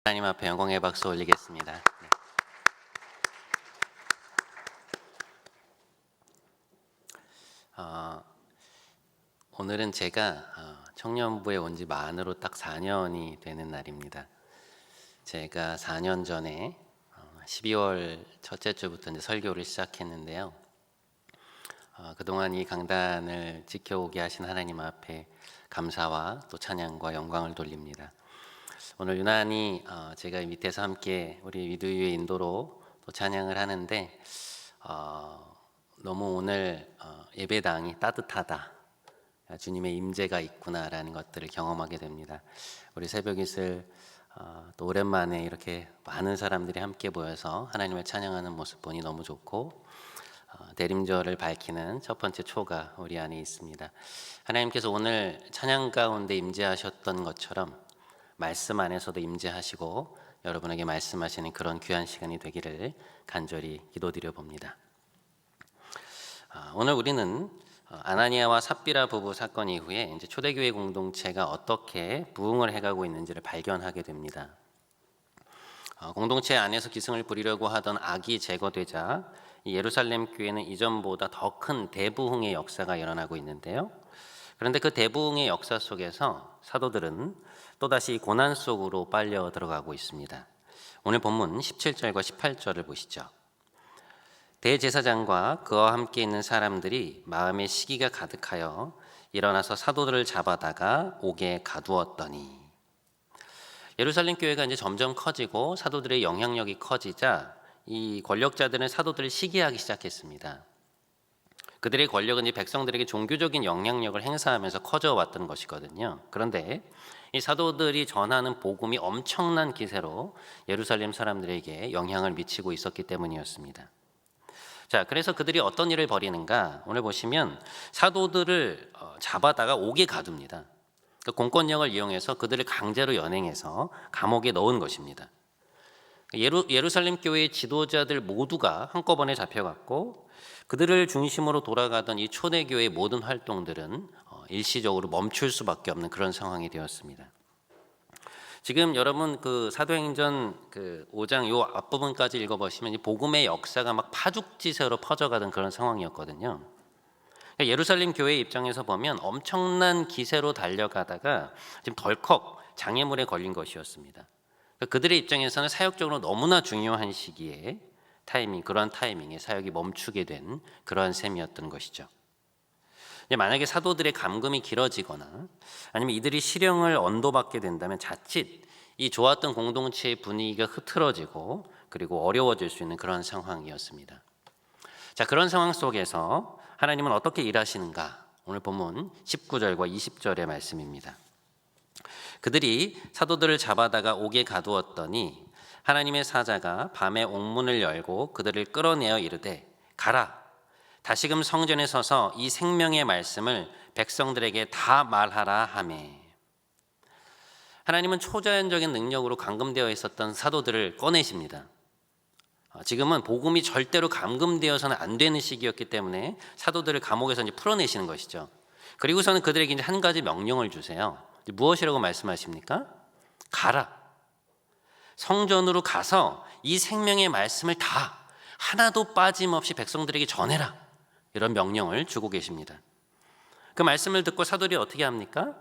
하나님 앞에 영광의 박수 올리겠습니다. 네. 오늘은 제가 청년부에 온 지 만으로 딱 4년이 되는 날입니다. 제가 4년 전에 12월 첫째 주부터 이제 설교를 시작했는데요. 그동안 이 강단을 지켜오게 하신 하나님 앞에 감사와 또 찬양과 영광을 돌립니다. 오늘 유난히 제가 밑에서 함께 우리 위두유의 인도로 또 찬양을 하는데 너무 오늘 예배당이 따뜻하다, 주님의 임재가 있구나라는 것들을 경험하게 됩니다. 우리 새벽이슬 또 오랜만에 이렇게 많은 사람들이 함께 모여서 하나님을 찬양하는 모습 보니 너무 좋고, 대림절을 밝히는 첫 번째 초가 우리 안에 있습니다. 하나님께서 오늘 찬양 가운데 임재하셨던 것처럼 말씀 안에서도 임재하시고 여러분에게 말씀하시는 그런 귀한 시간이 되기를 간절히 기도드려 봅니다. 오늘 우리는 아나니아와 삽비라 부부 사건 이후에 이제 초대교회 공동체가 어떻게 부흥을 해가고 있는지를 발견하게 됩니다. 공동체 안에서 기승을 부리려고 하던 악이 제거되자 이 예루살렘 교회는 이전보다 더 큰 대부흥의 역사가 일어나고 있는데요. 그런데 그 대부흥의 역사 속에서 사도들은 또다시 고난 속으로 빨려 들어가고 있습니다. 오늘 본문 17절과 18절을 보시죠. 대제사장과 그와 함께 있는 사람들이 마음에 시기가 가득하여 일어나서 사도들을 잡아다가 옥에 가두었더니, 예루살렘 교회가 이제 점점 커지고 사도들의 영향력이 커지자 이 권력자들은 사도들을 시기하기 시작했습니다. 그들의 권력은 이 백성들에게 종교적인 영향력을 행사하면서 커져왔던 것이거든요. 그런데 이 사도들이 전하는 복음이 엄청난 기세로 예루살렘 사람들에게 영향을 미치고 있었기 때문이었습니다. 자, 그래서 그들이 어떤 일을 벌이는가? 오늘 보시면 사도들을 잡아다가 옥에 가둡니다. 그 공권력을 이용해서 그들을 강제로 연행해서 감옥에 넣은 것입니다. 예루살렘 교회의 지도자들 모두가 한꺼번에 잡혀갔고, 그들을 중심으로 돌아가던 이 초대교회의 모든 활동들은 일시적으로 멈출 수밖에 없는 그런 상황이 되었습니다. 지금 여러분 그 사도행전 그 5장 요 앞부분까지 읽어보시면 이 복음의 역사가 막 파죽지세로 퍼져가던 그런 상황이었거든요. 예루살렘 교회 입장에서 보면 엄청난 기세로 달려가다가 지금 덜컥 장애물에 걸린 것이었습니다. 그들의 입장에서는 사역적으로 너무나 중요한 시기에 그러한 타이밍에 사역이 멈추게 된 그러한 셈이었던 것이죠. 만약에 사도들의 감금이 길어지거나 아니면 이들이 실형을 언도받게 된다면 자칫 이 좋았던 공동체의 분위기가 흐트러지고 그리고 어려워질 수 있는 그런 상황이었습니다. 자, 그런 상황 속에서 하나님은 어떻게 일하시는가? 오늘 본문 19절과 20절의 말씀입니다. 그들이 사도들을 잡아다가 옥에 가두었더니 하나님의 사자가 밤에 옥문을 열고 그들을 끌어내어 이르되 가라, 다시금 성전에 서서 이 생명의 말씀을 백성들에게 다 말하라 하매. 하나님은 초자연적인 능력으로 감금되어 있었던 사도들을 꺼내십니다. 지금은 복음이 절대로 감금되어서는 안 되는 시기였기 때문에 사도들을 감옥에서 이제 풀어내시는 것이죠. 그리고서는 그들에게 이제 한 가지 명령을 주세요. 무엇이라고 말씀하십니까? 가라. 성전으로 가서 이 생명의 말씀을 다 하나도 빠짐없이 백성들에게 전해라. 이런 명령을 주고 계십니다. 그 말씀을 듣고 사도들이 어떻게 합니까?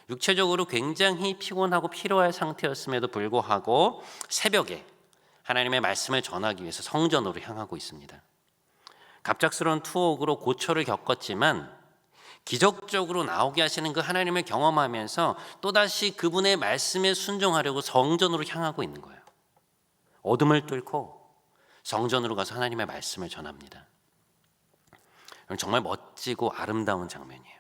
육체적으로 굉장히 피곤하고 피로할 상태였음에도 불구하고 새벽에 하나님의 말씀을 전하기 위해서 성전으로 향하고 있습니다. 갑작스러운 투옥으로 고초를 겪었지만 기적적으로 나오게 하시는 그 하나님을 경험하면서 또다시 그분의 말씀에 순종하려고 성전으로 향하고 있는 거예요. 어둠을 뚫고 성전으로 가서 하나님의 말씀을 전합니다. 정말 멋지고 아름다운 장면이에요.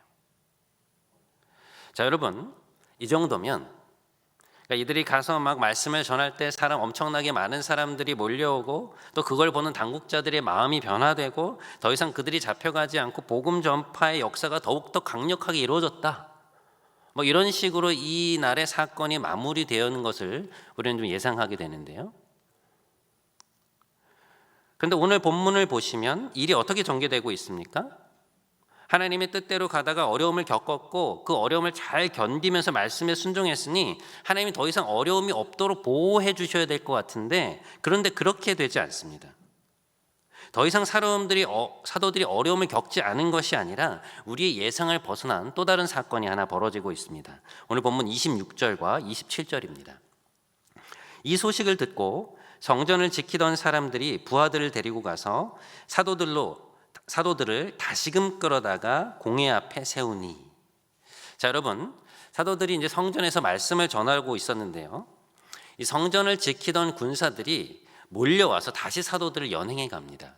자, 여러분, 이 정도면 그러니까 이들이 가서 막 말씀을 전할 때 엄청나게 많은 사람들이 몰려오고 또 그걸 보는 당국자들의 마음이 변화되고 더 이상 그들이 잡혀가지 않고 복음 전파의 역사가 더욱더 강력하게 이루어졌다, 뭐 이런 식으로 이 날의 사건이 마무리되는 것을 우리는 좀 예상하게 되는데요. 그런데 오늘 본문을 보시면 일이 어떻게 전개되고 있습니까? 하나님의 뜻대로 가다가 어려움을 겪었고 그 어려움을 잘 견디면서 말씀에 순종했으니 하나님이 더 이상 어려움이 없도록 보호해 주셔야 될 것 같은데, 그런데 그렇게 되지 않습니다. 더 이상 사도들이 어려움을 겪지 않은 것이 아니라 우리의 예상을 벗어난 또 다른 사건이 하나 벌어지고 있습니다. 오늘 본문 26절과 27절입니다. 이 소식을 듣고 성전을 지키던 사람들이 부하들을 데리고 가서 사도들을 다시금 끌어다가 공회 앞에 세우니. 자, 여러분, 사도들이 이제 성전에서 말씀을 전하고 있었는데요. 이 성전을 지키던 군사들이 몰려와서 다시 사도들을 연행해 갑니다.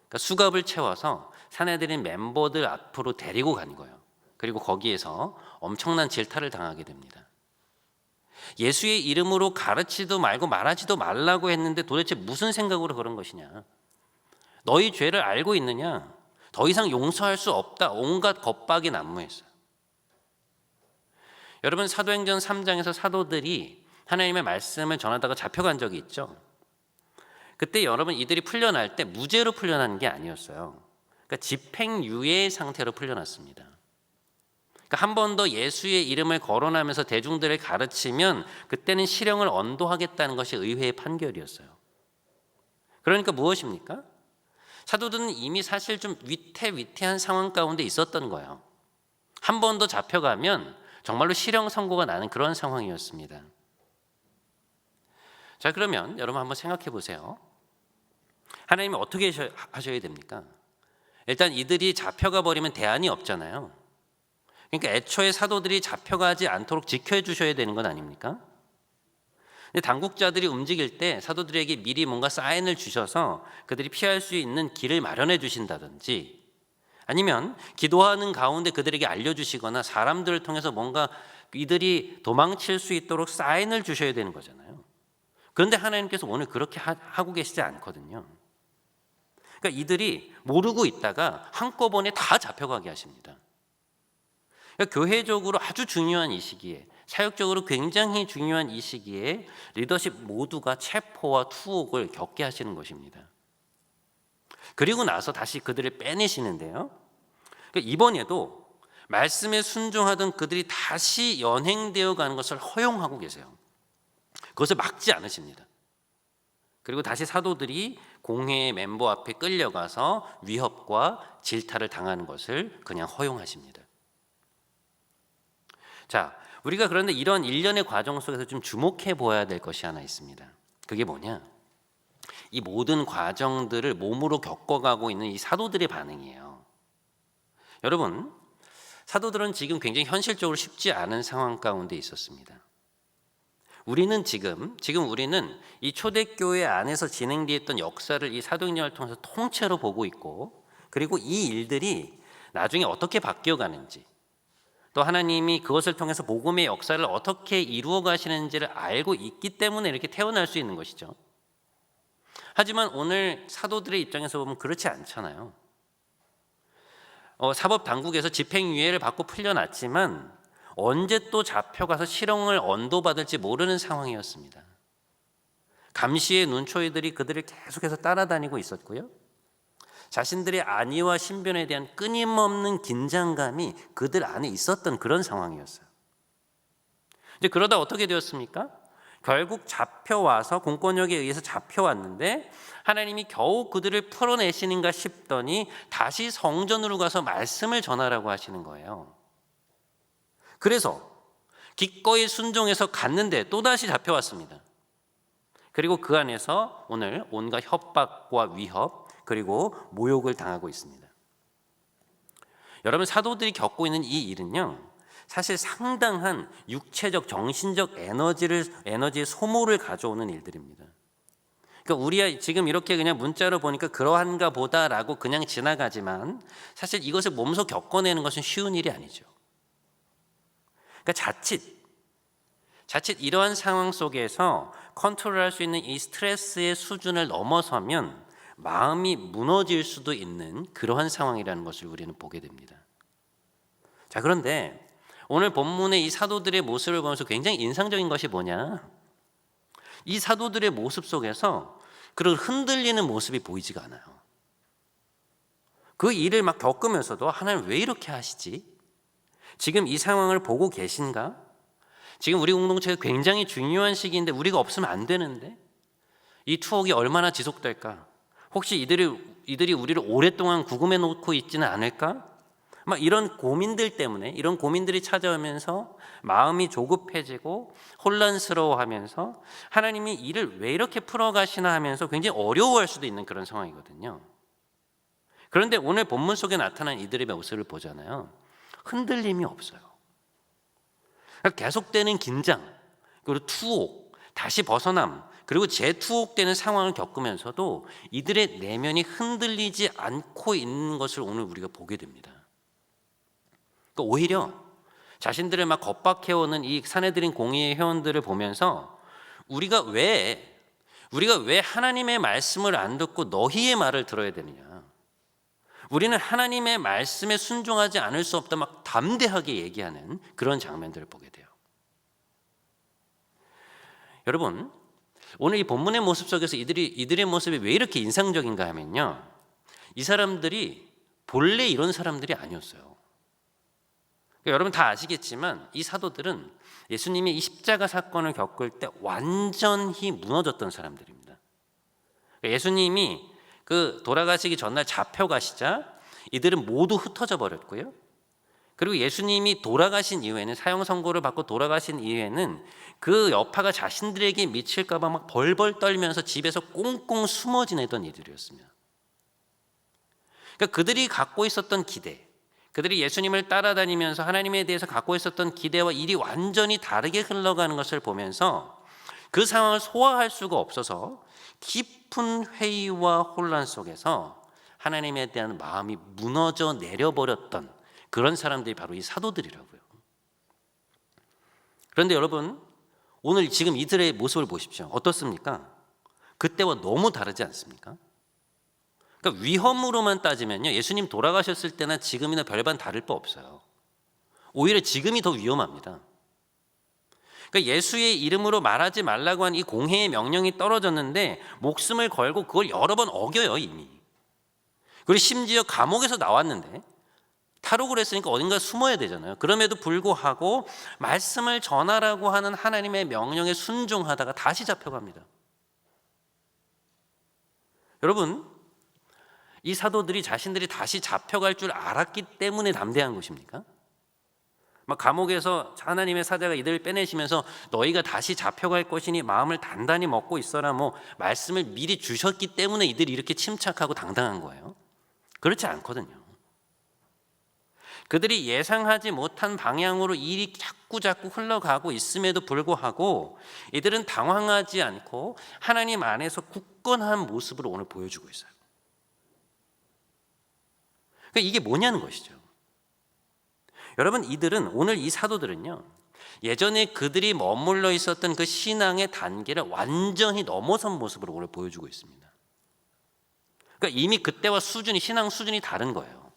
그러니까 수갑을 채워서 사내들인 멤버들 앞으로 데리고 간 거예요. 그리고 거기에서 엄청난 질타를 당하게 됩니다. 예수의 이름으로 가르치지도 말고 말하지도 말라고 했는데 도대체 무슨 생각으로 그런 것이냐? 너희 죄를 알고 있느냐? 더 이상 용서할 수 없다. 온갖 겁박이 난무했어요. 여러분, 사도행전 3장에서 사도들이 하나님의 말씀을 전하다가 잡혀간 적이 있죠. 그때 여러분, 이들이 풀려날 때 무죄로 풀려난 게 아니었어요. 그러니까 집행유예 상태로 풀려났습니다. 그러니까 한 번 더 예수의 이름을 거론하면서 대중들을 가르치면 그때는 실형을 언도하겠다는 것이 의회의 판결이었어요. 그러니까 무엇입니까? 사도들은 이미 사실 좀 위태위태한 상황 가운데 있었던 거예요. 한 번 더 잡혀가면 정말로 실형 선고가 나는 그런 상황이었습니다. 자, 그러면 여러분 한번 생각해 보세요. 하나님이 어떻게 하셔야 됩니까? 일단 이들이 잡혀가 버리면 대안이 없잖아요. 그러니까 애초에 사도들이 잡혀가지 않도록 지켜해 주셔야 되는 건 아닙니까? 근데 당국자들이 움직일 때 사도들에게 미리 뭔가 사인을 주셔서 그들이 피할 수 있는 길을 마련해 주신다든지, 아니면 기도하는 가운데 그들에게 알려주시거나 사람들을 통해서 뭔가 이들이 도망칠 수 있도록 사인을 주셔야 되는 거잖아요. 그런데 하나님께서 오늘 그렇게 하고 계시지 않거든요. 그러니까 이들이 모르고 있다가 한꺼번에 다 잡혀가게 하십니다. 그러니까 교회적으로 아주 중요한 이 시기에, 사역적으로 굉장히 중요한 이 시기에 리더십 모두가 체포와 투옥을 겪게 하시는 것입니다. 그리고 나서 다시 그들을 빼내시는데요. 그러니까 이번에도 말씀에 순종하던 그들이 다시 연행되어 가는 것을 허용하고 계세요. 그것을 막지 않으십니다. 그리고 다시 사도들이 공회의 멤버 앞에 끌려가서 위협과 질타를 당하는 것을 그냥 허용하십니다. 자, 우리가 그런데 이런 일련의 과정 속에서 좀 주목해 보아야 될 것이 하나 있습니다. 그게 뭐냐? 이 모든 과정들을 몸으로 겪어가고 있는 이 사도들의 반응이에요. 여러분, 사도들은 지금 굉장히 현실적으로 쉽지 않은 상황 가운데 있었습니다. 우리는 지금 우리는 이 초대교회 안에서 진행되었던 역사를 이 사도행전을 통해서 통째로 보고 있고, 그리고 이 일들이 나중에 어떻게 바뀌어가는지, 또 하나님이 그것을 통해서 복음의 역사를 어떻게 이루어 가시는지를 알고 있기 때문에 이렇게 태어날 수 있는 것이죠. 하지만 오늘 사도들의 입장에서 보면 그렇지 않잖아요. 사법당국에서 집행유예를 받고 풀려났지만 언제 또 잡혀가서 실형을 언도받을지 모르는 상황이었습니다. 감시의 눈초이들이 그들을 계속해서 따라다니고 있었고요. 자신들의 안위와 신변에 대한 끊임없는 긴장감이 그들 안에 있었던 그런 상황이었어요. 이제 그러다 어떻게 되었습니까? 결국 잡혀와서 공권력에 의해서 잡혀왔는데 하나님이 겨우 그들을 풀어내시는가 싶더니 다시 성전으로 가서 말씀을 전하라고 하시는 거예요. 그래서 기꺼이 순종해서 갔는데 또다시 잡혀왔습니다. 그리고 그 안에서 오늘 온갖 협박과 위협, 그리고 모욕을 당하고 있습니다. 여러분, 사도들이 겪고 있는 이 일은요, 사실 상당한 육체적, 정신적 에너지의 소모를 가져오는 일들입니다. 그러니까 우리가 지금 이렇게 그냥 문자로 보니까 그러한가 보다라고 그냥 지나가지만 사실 이것을 몸소 겪어내는 것은 쉬운 일이 아니죠. 그러니까 자칫 이러한 상황 속에서 컨트롤할 수 있는 이 스트레스의 수준을 넘어서면 마음이 무너질 수도 있는 그러한 상황이라는 것을 우리는 보게 됩니다. 자, 그런데 오늘 본문의 이 사도들의 모습을 보면서 굉장히 인상적인 것이 뭐냐? 이 사도들의 모습 속에서 그런 흔들리는 모습이 보이지가 않아요. 그 일을 막 겪으면서도 하나님 왜 이렇게 하시지? 지금 이 상황을 보고 계신가? 지금 우리 공동체가 굉장히 중요한 시기인데 우리가 없으면 안 되는데 이 투옥이 얼마나 지속될까? 혹시 이들이 우리를 오랫동안 구금해 놓고 있지는 않을까? 막 이런 고민들 때문에, 이런 고민들이 찾아오면서 마음이 조급해지고 혼란스러워하면서 하나님이 일을 왜 이렇게 풀어가시나 하면서 굉장히 어려워할 수도 있는 그런 상황이거든요. 그런데 오늘 본문 속에 나타난 이들의 모습을 보잖아요. 흔들림이 없어요. 계속되는 긴장, 그리고 투옥, 다시 벗어남, 그리고 재투옥되는 상황을 겪으면서도 이들의 내면이 흔들리지 않고 있는 것을 오늘 우리가 보게 됩니다. 그러니까 오히려 자신들을 막 겁박해오는 이 사내들인 공의의 회원들을 보면서 우리가 왜 하나님의 말씀을 안 듣고 너희의 말을 들어야 되느냐? 우리는 하나님의 말씀에 순종하지 않을 수 없다 막 담대하게 얘기하는 그런 장면들을 보게 돼요. 여러분, 오늘 이 본문의 모습 속에서 이들의 모습이 왜 이렇게 인상적인가 하면요, 이 사람들이 본래 이런 사람들이 아니었어요. 그러니까 여러분 다 아시겠지만 이 사도들은 예수님이 이 십자가 사건을 겪을 때 완전히 무너졌던 사람들입니다. 그러니까 예수님이 그 돌아가시기 전날 잡혀가시자 이들은 모두 흩어져 버렸고요. 그리고 예수님이 돌아가신 이후에는, 사형 선고를 받고 돌아가신 이후에는 그 여파가 자신들에게 미칠까 봐 막 벌벌 떨면서 집에서 꽁꽁 숨어 지내던 이들이었습니다. 그러니까 그들이 갖고 있었던 기대, 그들이 예수님을 따라다니면서 하나님에 대해서 갖고 있었던 기대와 일이 완전히 다르게 흘러가는 것을 보면서 그 상황을 소화할 수가 없어서 깊은 회의와 혼란 속에서 하나님에 대한 마음이 무너져 내려버렸던 그런 사람들이 바로 이 사도들이라고요. 그런데 여러분, 오늘 지금 이들의 모습을 보십시오. 어떻습니까? 그때와 너무 다르지 않습니까? 그러니까 위험으로만 따지면요, 예수님 돌아가셨을 때나 지금이나 별반 다를 바 없어요. 오히려 지금이 더 위험합니다. 그러니까 예수의 이름으로 말하지 말라고 한 이 공회의 명령이 떨어졌는데 목숨을 걸고 그걸 여러 번 어겨요 이미. 그리고 심지어 감옥에서 나왔는데 탈옥을 했으니까 어딘가 숨어야 되잖아요. 그럼에도 불구하고 말씀을 전하라고 하는 하나님의 명령에 순종하다가 다시 잡혀갑니다. 여러분, 이 사도들이 자신들이 다시 잡혀갈 줄 알았기 때문에 담대한 것입니까? 막 감옥에서 하나님의 사자가 이들을 빼내시면서 너희가 다시 잡혀갈 것이니 마음을 단단히 먹고 있어라, 뭐 말씀을 미리 주셨기 때문에 이들이 이렇게 침착하고 당당한 거예요? 그렇지 않거든요. 그들이 예상하지 못한 방향으로 일이 자꾸 흘러가고 있음에도 불구하고 이들은 당황하지 않고 하나님 안에서 굳건한 모습을 오늘 보여주고 있어요. 그러니까 이게 뭐냐는 것이죠. 여러분, 이들은, 오늘 이 사도들은요, 예전에 그들이 머물러 있었던 그 신앙의 단계를 완전히 넘어선 모습으로 오늘 보여주고 있습니다. 그러니까 이미 그때와 신앙 수준이 다른 거예요.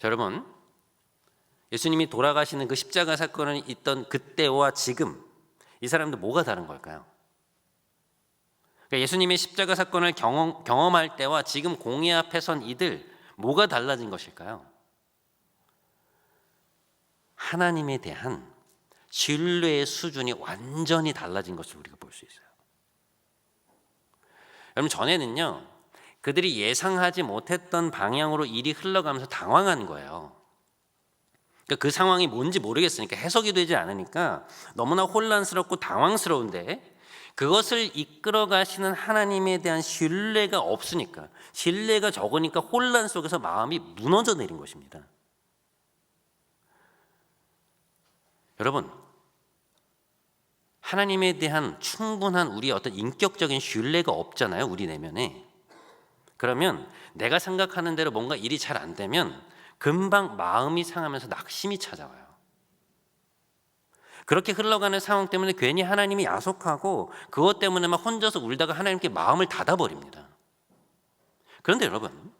자, 여러분, 예수님이 돌아가시는 그 십자가 사건이 있던 그때와 지금 이 사람들 뭐가 다른 걸까요? 그러니까 예수님의 십자가 사건을 경험할 때와 지금 공의 앞에 선 이들 뭐가 달라진 것일까요? 하나님에 대한 신뢰의 수준이 완전히 달라진 것을 우리가 볼 수 있어요. 여러분, 전에는요, 그들이 예상하지 못했던 방향으로 일이 흘러가면서 당황한 거예요. 그러니까 그 상황이 뭔지 모르겠으니까, 해석이 되지 않으니까 너무나 혼란스럽고 당황스러운데 그것을 이끌어 가시는 하나님에 대한 신뢰가 없으니까, 신뢰가 적으니까 혼란 속에서 마음이 무너져 내린 것입니다. 여러분, 하나님에 대한 충분한 우리의 어떤 인격적인 신뢰가 없잖아요, 우리 내면에. 그러면 내가 생각하는 대로 뭔가 일이 잘 안 되면 금방 마음이 상하면서 낙심이 찾아와요. 그렇게 흘러가는 상황 때문에 괜히 하나님이 야속하고 그것 때문에 막 혼자서 울다가 하나님께 마음을 닫아버립니다. 그런데 여러분,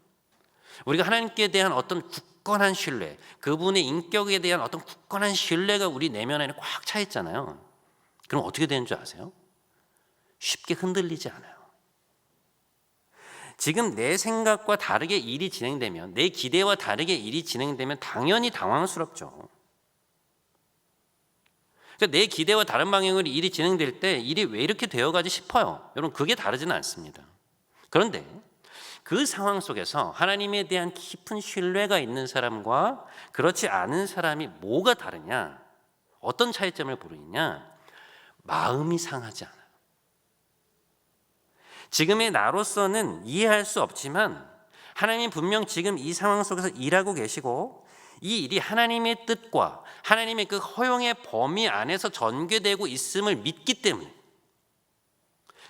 우리가 하나님께 대한 어떤 굳건한 신뢰, 그분의 인격에 대한 어떤 굳건한 신뢰가 우리 내면에는 꽉 차 있잖아요. 그럼 어떻게 되는 줄 아세요? 쉽게 흔들리지 않아요. 지금 내 생각과 다르게 일이 진행되면, 내 기대와 다르게 일이 진행되면 당연히 당황스럽죠. 그러니까 내 기대와 다른 방향으로 일이 진행될 때 일이 왜 이렇게 되어가지 싶어요. 여러분, 그게 다르지는 않습니다. 그런데 그 상황 속에서 하나님에 대한 깊은 신뢰가 있는 사람과 그렇지 않은 사람이 뭐가 다르냐, 어떤 차이점을 보이느냐, 마음이 상하지 않아요. 지금의 나로서는 이해할 수 없지만 하나님 분명 지금 이 상황 속에서 일하고 계시고, 이 일이 하나님의 뜻과 하나님의 그 허용의 범위 안에서 전개되고 있음을 믿기 때문에,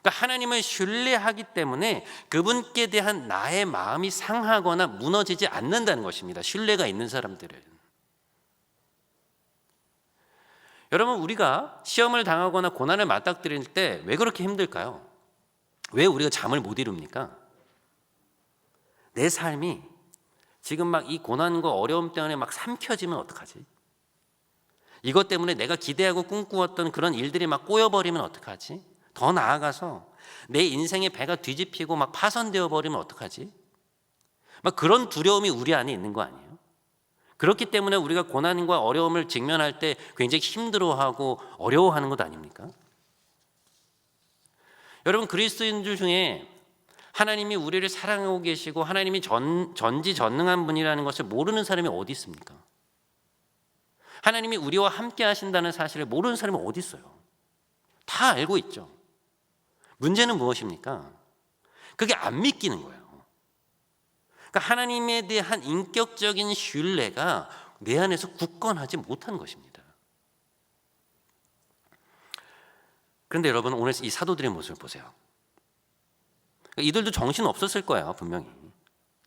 그러니까 하나님을 신뢰하기 때문에 그분께 대한 나의 마음이 상하거나 무너지지 않는다는 것입니다. 신뢰가 있는 사람들은. 여러분, 우리가 시험을 당하거나 고난을 맞닥뜨릴 때 왜 그렇게 힘들까요? 왜 우리가 잠을 못 이룹니까? 내 삶이 지금 막 이 고난과 어려움 때문에 막 삼켜지면 어떡하지? 이것 때문에 내가 기대하고 꿈꾸었던 그런 일들이 막 꼬여버리면 어떡하지? 더 나아가서 내 인생의 배가 뒤집히고 막 파손되어 버리면 어떡하지? 막 그런 두려움이 우리 안에 있는 거 아니에요? 그렇기 때문에 우리가 고난과 어려움을 직면할 때 굉장히 힘들어하고 어려워하는 것 아닙니까? 여러분, 그리스도인들 중에 하나님이 우리를 사랑하고 계시고 하나님이 전지전능한 분이라는 것을 모르는 사람이 어디 있습니까? 하나님이 우리와 함께 하신다는 사실을 모르는 사람이 어디 있어요? 다 알고 있죠. 문제는 무엇입니까? 그게 안 믿기는 거예요. 그러니까 하나님에 대한 인격적인 신뢰가 내 안에서 굳건하지 못한 것입니다. 그런데 여러분, 오늘 이 사도들의 모습을 보세요. 이들도 정신 없었을 거예요, 분명히.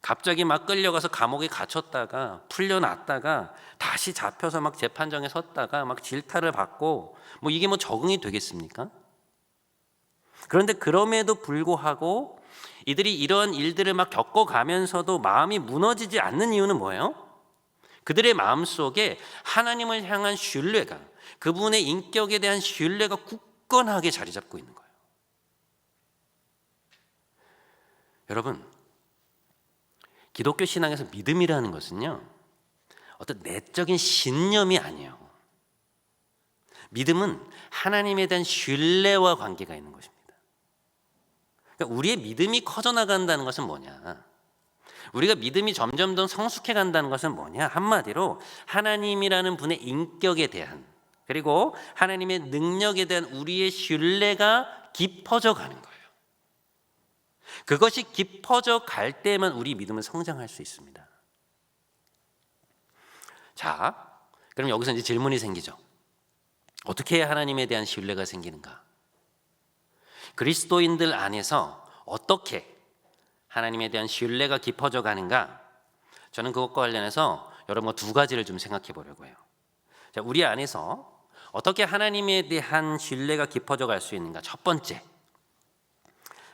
갑자기 막 끌려가서 감옥에 갇혔다가 풀려났다가 다시 잡혀서 막 재판정에 섰다가 막 질타를 받고, 뭐 이게 뭐 적응이 되겠습니까? 그런데 그럼에도 불구하고 이들이 이런 일들을 막 겪어가면서도 마음이 무너지지 않는 이유는 뭐예요? 그들의 마음속에 하나님을 향한 신뢰가, 그분의 인격에 대한 신뢰가 굳건하게 자리 잡고 있는 거예요. 여러분, 기독교 신앙에서 믿음이라는 것은요, 어떤 내적인 신념이 아니에요. 믿음은 하나님에 대한 신뢰와 관계가 있는 것입니다. 그러니까 우리의 믿음이 커져나간다는 것은 뭐냐? 우리가 믿음이 점점 더 성숙해 간다는 것은 뭐냐? 한마디로 하나님이라는 분의 인격에 대한, 그리고 하나님의 능력에 대한 우리의 신뢰가 깊어져 가는 거예요. 그것이 깊어져 갈 때만 우리 믿음은 성장할 수 있습니다. 자, 그럼 여기서 이제 질문이 생기죠. 어떻게 해야 하나님에 대한 신뢰가 생기는가? 그리스도인들 안에서 어떻게 하나님에 대한 신뢰가 깊어져 가는가? 저는 그것과 관련해서 여러분과 두 가지를 좀 생각해 보려고 해요. 자, 우리 안에서 어떻게 하나님에 대한 신뢰가 깊어져 갈 수 있는가? 첫 번째,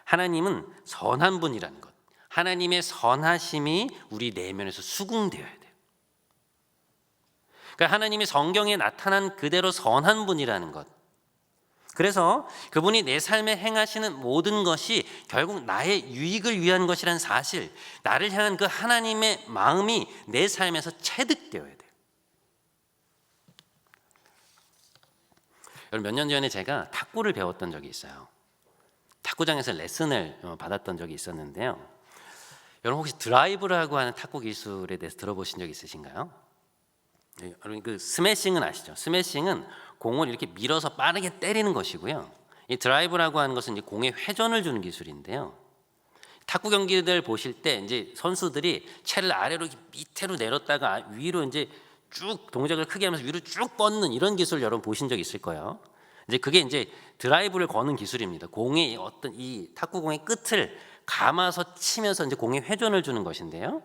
하나님은 선한 분이라는 것, 하나님의 선하심이 우리 내면에서 수긍되어야 돼요. 그러니까 하나님이 성경에 나타난 그대로 선한 분이라는 것, 그래서 그분이 내 삶에 행하시는 모든 것이 결국 나의 유익을 위한 것이라는 사실, 나를 향한 그 하나님의 마음이 내 삶에서 체득되어야 돼요. 여러분, 몇 년 전에 제가 탁구를 배웠던 적이 있어요. 탁구장에서 레슨을 받았던 적이 있었는데요. 여러분, 혹시 드라이브라고 하는 탁구 기술에 대해서 들어보신 적 있으신가요? 여러분, 그 스매싱은 아시죠? 스매싱은 공을 이렇게 밀어서 빠르게 때리는 것이고요. 이 드라이브라고 하는 것은 이제 공에 회전을 주는 기술인데요. 탁구 경기들 보실 때 이제 선수들이 채를 아래로 밑으로 내렸다가 위로 이제 쭉 동작을 크게 하면서 위로 쭉 뻗는 이런 기술 여러분 보신 적 있을 거예요. 이제 그게 이제 드라이브를 거는 기술입니다. 공의 어떤 이 탁구공의 끝을 감아서 치면서 이제 공에 회전을 주는 것인데요.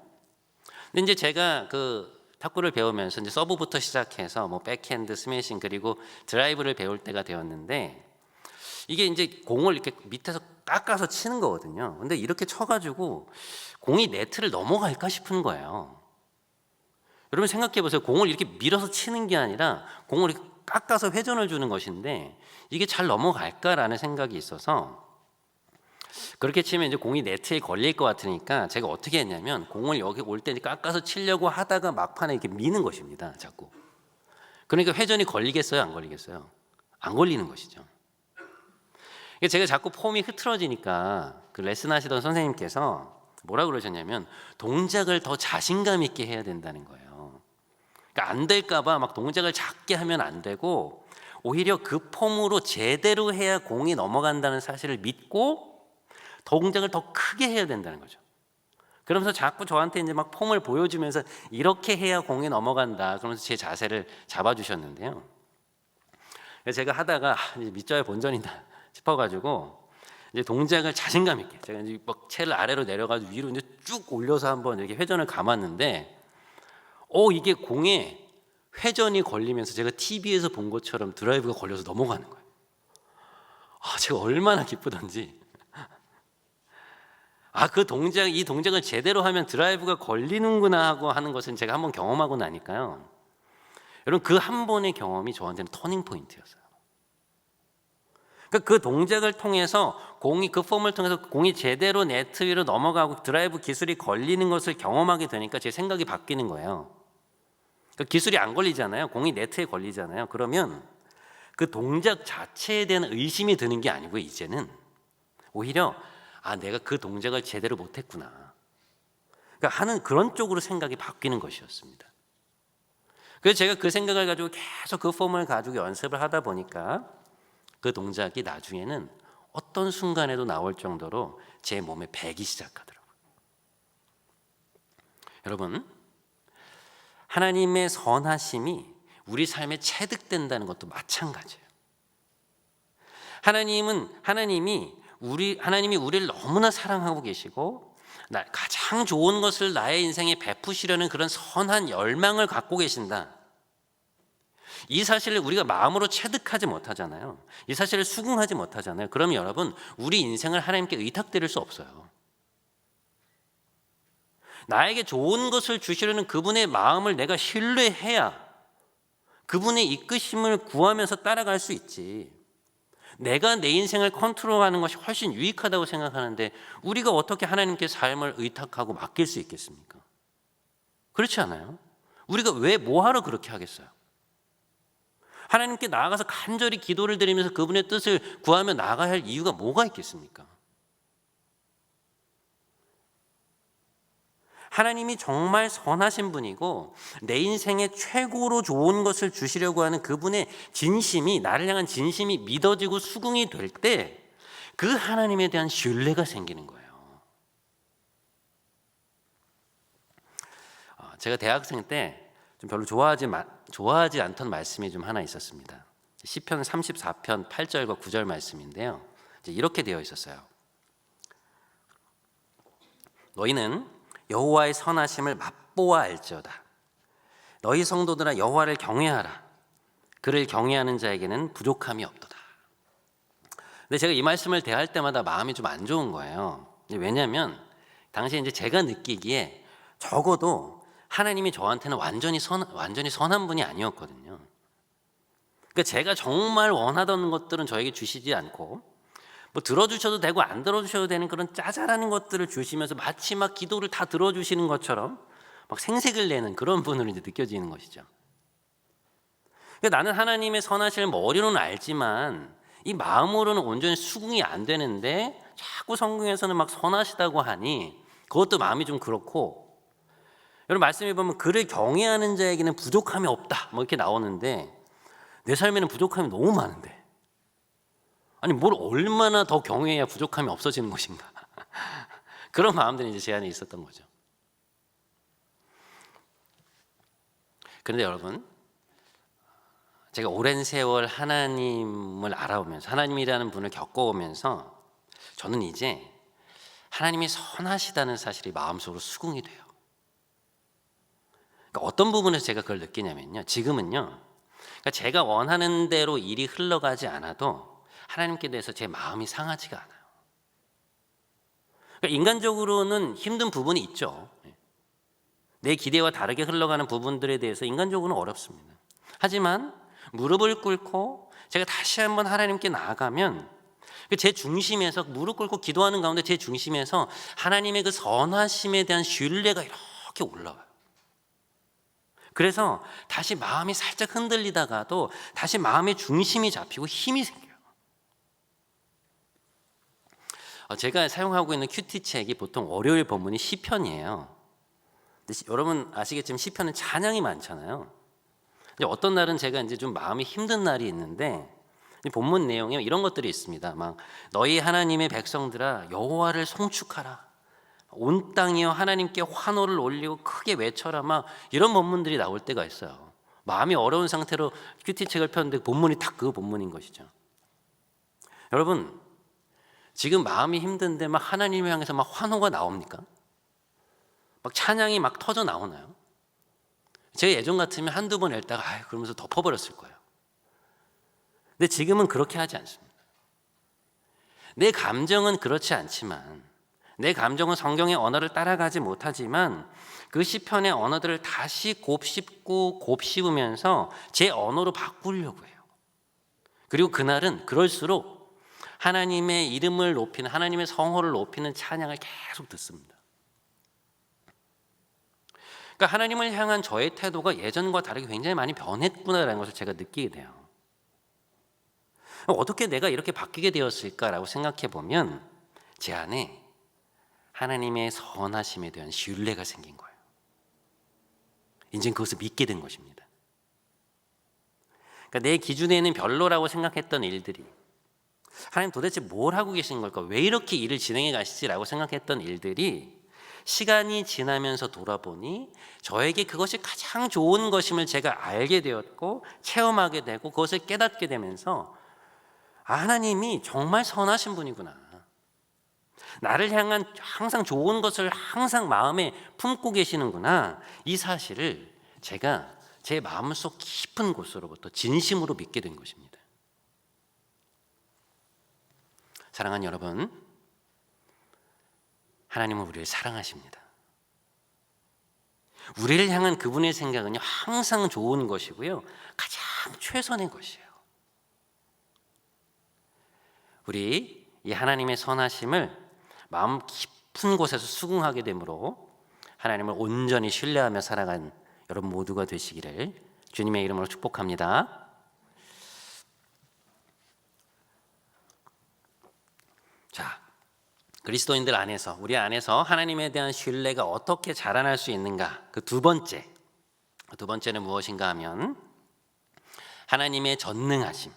근데 이제 제가 그 탁구를 배우면서 이제 서브부터 시작해서 뭐 백핸드, 스매싱, 그리고 드라이브를 배울 때가 되었는데, 이게 이제 공을 이렇게 밑에서 깎아서 치는 거거든요. 근데 이렇게 쳐가지고 공이 네트를 넘어갈까 싶은 거예요. 여러분 생각해 보세요. 공을 이렇게 밀어서 치는 게 아니라 공을 이렇게 깎아서 회전을 주는 것인데 이게 잘 넘어갈까라는 생각이 있어서 그렇게 치면 이제 공이 네트에 걸릴 것 같으니까 제가 어떻게 했냐면 공을 여기 올 때 깎아서 치려고 하다가 막판에 이렇게 미는 것입니다. 자꾸. 그러니까 회전이 걸리겠어요? 안 걸리겠어요? 안 걸리는 것이죠. 제가 자꾸 폼이 흐트러지니까 그 레슨 하시던 선생님께서 뭐라 그러셨냐면 동작을 더 자신감 있게 해야 된다는 거예요. 그러니까 안 될까 봐 막 동작을 작게 하면 안 되고 오히려 그 폼으로 제대로 해야 공이 넘어간다는 사실을 믿고 동작을 더 크게 해야 된다는 거죠. 그러면서 자꾸 저한테 이제 막 폼을 보여주면서 이렇게 해야 공이 넘어간다. 그러면서 제 자세를 잡아주셨는데요. 제가 하다가 이제 밑좌의 본전이다 싶어가지고 이제 동작을 자신감 있게 제가 이제 막 채를 아래로 내려가지고 위로 이제 쭉 올려서 한번 이렇게 회전을 감았는데, 이게 공에 회전이 걸리면서 제가 TV에서 본 것처럼 드라이브가 걸려서 넘어가는 거예요. 제가 얼마나 기쁘던지. 이 동작을 제대로 하면 드라이브가 걸리는구나 하고 하는 것은 제가 한번 경험하고 나니까요. 여러분, 그 한 번의 경험이 저한테는 터닝 포인트였어요. 그러니까 그 동작을 통해서 그 폼을 통해서 공이 제대로 네트 위로 넘어가고 드라이브 기술이 걸리는 것을 경험하게 되니까 제 생각이 바뀌는 거예요. 그러니까 기술이 안 걸리잖아요. 공이 네트에 걸리잖아요. 그러면 그 동작 자체에 대한 의심이 드는 게 아니고 이제는 오히려 내가 그 동작을 제대로 못했구나. 그러니까 하는 그런 쪽으로 생각이 바뀌는 것이었습니다. 그래서 제가 그 생각을 가지고 계속 그 폼을 가지고 연습을 하다 보니까 그 동작이 나중에는 어떤 순간에도 나올 정도로 제 몸에 배기 시작하더라고요. 여러분, 하나님의 선하심이 우리 삶에 체득된다는 것도 마찬가지예요. 하나님이 우리를 너무나 사랑하고 계시고 가장 좋은 것을 나의 인생에 베푸시려는 그런 선한 열망을 갖고 계신다. 이 사실을 우리가 마음으로 체득하지 못하잖아요. 이 사실을 수긍하지 못하잖아요. 그러면 여러분, 우리 인생을 하나님께 의탁드릴 수 없어요. 나에게 좋은 것을 주시려는 그분의 마음을 내가 신뢰해야 그분의 이끄심을 구하면서 따라갈 수 있지. 내가 내 인생을 컨트롤하는 것이 훨씬 유익하다고 생각하는데 우리가 어떻게 하나님께 삶을 의탁하고 맡길 수 있겠습니까? 그렇지 않아요? 우리가 왜 뭐하러 그렇게 하겠어요? 하나님께 나아가서 간절히 기도를 드리면서 그분의 뜻을 구하며 나아가야 할 이유가 뭐가 있겠습니까? 하나님이 정말 선하신 분이고 내 인생에 최고로 좋은 것을 주시려고 하는 그분의 진심이, 나를 향한 진심이 믿어지고 수긍이 될 때 그 하나님에 대한 신뢰가 생기는 거예요. 제가 대학생 때 좀 별로 좋아하지 않던 말씀이 좀 하나 있었습니다. 시편 34편 8절과 9절 말씀인데요. 이렇게 되어 있었어요. 너희는 여호와의 선하심을 맛보아 알지어다. 너희 성도들아 여호와를 경외하라. 그를 경외하는 자에게는 부족함이 없도다. 근데 제가 이 말씀을 대할 때마다 마음이 좀 안 좋은 거예요. 왜냐하면 당시에 이제 제가 느끼기에 적어도 하나님이 저한테는 완전히 선한 분이 아니었거든요. 그러니까 제가 정말 원하던 것들은 저에게 주시지 않고 뭐 들어주셔도 되고 안 들어주셔도 되는 그런 짜잘한 것들을 주시면서 마치 막 기도를 다 들어주시는 것처럼 막 생색을 내는 그런 분으로 이제 느껴지는 것이죠. 그러니까 나는 하나님의 선하심을 머리로는 알지만 이 마음으로는 온전히 수긍이 안 되는데 자꾸 성경에서는 막 선하시다고 하니 그것도 마음이 좀 그렇고, 여러분 말씀해 보면 그를 경외하는 자에게는 부족함이 없다 뭐 이렇게 나오는데 내 삶에는 부족함이 너무 많은데 뭘 얼마나 더 경외해야 부족함이 없어지는 것인가. 그런 마음들이 이제 제 안에 있었던 거죠. 그런데 여러분, 제가 오랜 세월 하나님을 알아오면서 하나님이라는 분을 겪어오면서 저는 이제 하나님이 선하시다는 사실이 마음속으로 수긍이 돼요. 그러니까 어떤 부분에서 제가 그걸 느끼냐면요, 지금은요, 그러니까 제가 원하는 대로 일이 흘러가지 않아도 하나님께 대해서 제 마음이 상하지가 않아요. 그러니까 인간적으로는 힘든 부분이 있죠. 내 기대와 다르게 흘러가는 부분들에 대해서 인간적으로는 어렵습니다. 하지만 무릎을 꿇고 제가 다시 한번 하나님께 나아가면 제 중심에서 무릎 꿇고 기도하는 가운데 제 중심에서 하나님의 그 선하심에 대한 신뢰가 이렇게 올라와요. 그래서 다시 마음이 살짝 흔들리다가도 다시 마음의 중심이 잡히고 힘이 생겨요. 제가 사용하고 있는 큐티 책이 보통 월요일 본문이 시편이에요. 근데 여러분 아시겠지만 시편은 찬양이 많잖아요. 근데 어떤 날은 제가 이제 좀 마음이 힘든 날이 있는데 이 본문 내용에 이런 것들이 있습니다. 막 너희 하나님의 백성들아 여호와를 송축하라. 온 땅이여 하나님께 환호를 올리고 크게 외쳐라. 막 이런 본문들이 나올 때가 있어요. 마음이 어려운 상태로 큐티 책을 폈는데 본문이 딱 그 본문인 것이죠. 여러분 지금 마음이 힘든데 막 하나님을 향해서 막 환호가 나옵니까? 막 찬양이 막 터져 나오나요? 제가 예전 같으면 한두 번 읽다가 그러면서 덮어버렸을 거예요. 근데 지금은 그렇게 하지 않습니다. 내 감정은 그렇지 않지만 내 감정은 성경의 언어를 따라가지 못하지만 그 시편의 언어들을 다시 곱씹고 곱씹으면서 제 언어로 바꾸려고 해요. 그리고 그날은 그럴수록 하나님의 이름을 높이는 하나님의 성호를 높이는 찬양을 계속 듣습니다. 그러니까 하나님을 향한 저의 태도가 예전과 다르게 굉장히 많이 변했구나라는 것을 제가 느끼게 돼요. 어떻게 내가 이렇게 바뀌게 되었을까라고 생각해 보면 제 안에 하나님의 선하심에 대한 신뢰가 생긴 거예요. 이제 그것을 믿게 된 것입니다. 그러니까 내 기준에는 별로라고 생각했던 일들이 하나님 도대체 뭘 하고 계신 걸까? 왜 이렇게 일을 진행해 가시지라고 생각했던 일들이 시간이 지나면서 돌아보니 저에게 그것이 가장 좋은 것임을 제가 알게 되었고 체험하게 되고 그것을 깨닫게 되면서 하나님이 정말 선하신 분이구나. 나를 향한 항상 좋은 것을 항상 마음에 품고 계시는구나. 이 사실을 제가 제 마음속 깊은 곳으로부터 진심으로 믿게 된 것입니다. 사랑하는 여러분, 하나님은 우리를 사랑하십니다. 우리를 향한 그분의 생각은요 항상 좋은 것이고요 가장 최선의 것이에요. 우리 이 하나님의 선하심을 마음 깊은 곳에서 수긍하게 되므로 하나님을 온전히 신뢰하며 살아간 여러분 모두가 되시기를 주님의 이름으로 축복합니다. 자, 그리스도인들 안에서 우리 안에서 하나님에 대한 신뢰가 어떻게 자라날 수 있는가? 그 두 번째는 무엇인가 하면 하나님의 전능하심,